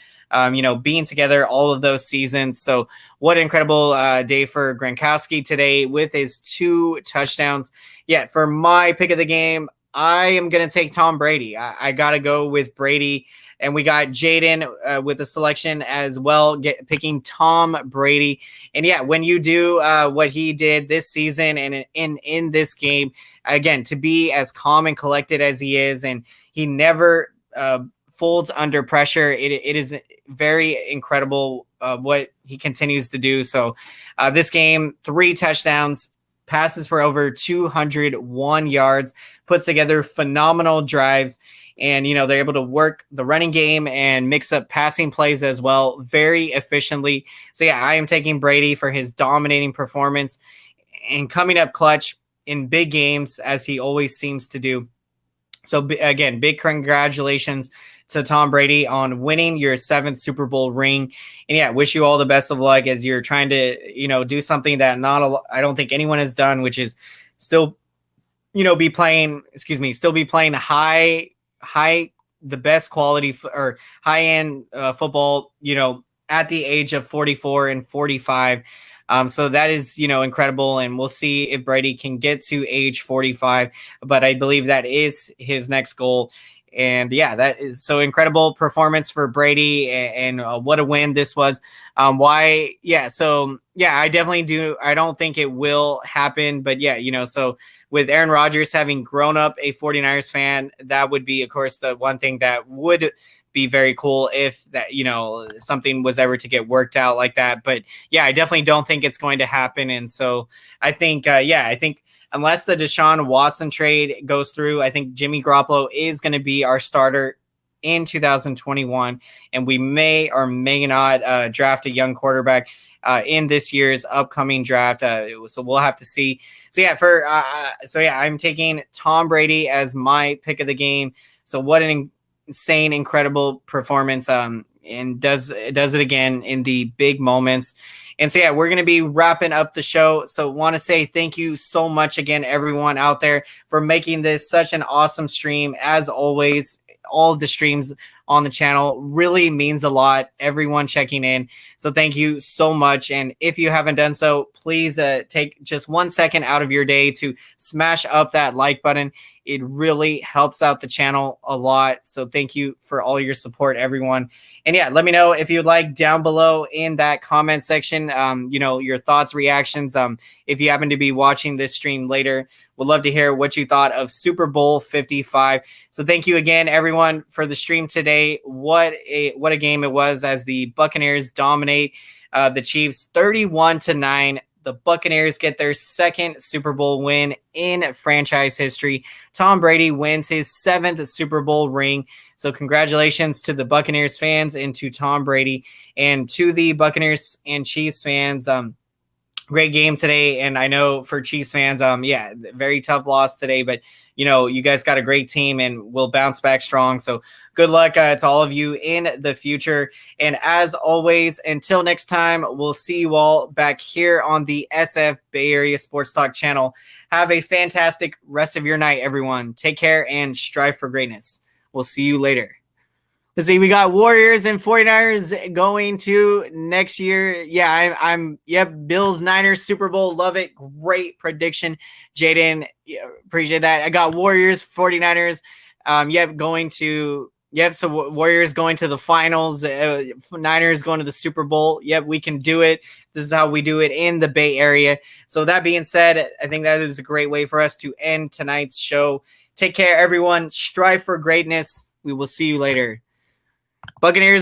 being together all of those seasons. So what an incredible day for Gronkowski today with his 2 touchdowns. Yeah, for my pick of the game, I am going to take Tom Brady. I got to go with Brady. And we got Jaden with the selection as well, picking Tom Brady. And yeah, when you do what he did this season and in this game, again, to be as calm and collected as he is, and he never folds under pressure, it is very incredible what he continues to do. So this game, 3 touchdowns, passes for over 201 yards, puts together phenomenal drives. And, they're able to work the running game and mix up passing plays as well very efficiently. So, yeah, I am taking Brady for his dominating performance and coming up clutch in big games, as he always seems to do. So, again, big congratulations to Tom Brady on winning your 7th Super Bowl ring. And, yeah, wish you all the best of luck as you're trying to, do something that I don't think anyone has done, which is still, be playing the best quality or high end football, at the age of 44 and 45. So that is, incredible. And we'll see if Brady can get to age 45, but I believe that is his next goal. And yeah, that is so incredible performance for Brady, and what a win this was. I definitely do. I don't think it will happen, but yeah, so with Aaron Rodgers having grown up a 49ers fan, that would be, of course, the one thing that would be very cool if that, something was ever to get worked out like that. But yeah, I definitely don't think it's going to happen. And so I think, unless the Deshaun Watson trade goes through, I think Jimmy Garoppolo is going to be our starter in 2021, and we may or may not draft a young quarterback in this year's upcoming draft. So we'll have to see. So yeah, I'm taking Tom Brady as my pick of the game. So what an insane, incredible performance. And does it again in the big moments. And so, yeah, we're going to be wrapping up the show. So want to say thank you so much again, everyone out there, for making this such an awesome stream. As always, all of the streams on the channel really means a lot. Everyone checking in. So thank you so much. And if you haven't done so, please take just 1 second out of your day to smash up that like button. It really helps out the channel a lot. So thank you for all your support, everyone. And yeah, let me know if you'd like down below in that comment section, your thoughts, reactions. If you happen to be watching this stream later, would love to hear what you thought of Super Bowl 55. So thank you again, everyone, for the stream today. What a game it was as the Buccaneers dominate the Chiefs 31-9. The Buccaneers get their second Super Bowl win in franchise history. Tom Brady wins his 7th Super Bowl ring. So congratulations to the Buccaneers fans and to Tom Brady, and to the Buccaneers and Chiefs fans. Great game today. And I know for Chiefs fans, very tough loss today, but you guys got a great team and will bounce back strong. So good luck to all of you in the future. And as always, until next time, we'll see you all back here on the SF Bay Area Sports Talk channel. Have a fantastic rest of your night, everyone. Take care and strive for greatness. We'll see you later. Let's see, we got Warriors and 49ers going to next year. Yeah, yep, Bills, Niners, Super Bowl. Love it. Great prediction, Jaden. Yeah, appreciate that. I got Warriors, 49ers. So Warriors going to the finals. Niners going to the Super Bowl. Yep, we can do it. This is how we do it in the Bay Area. So that being said, I think that is a great way for us to end tonight's show. Take care, everyone. Strive for greatness. We will see you later. Buccaneers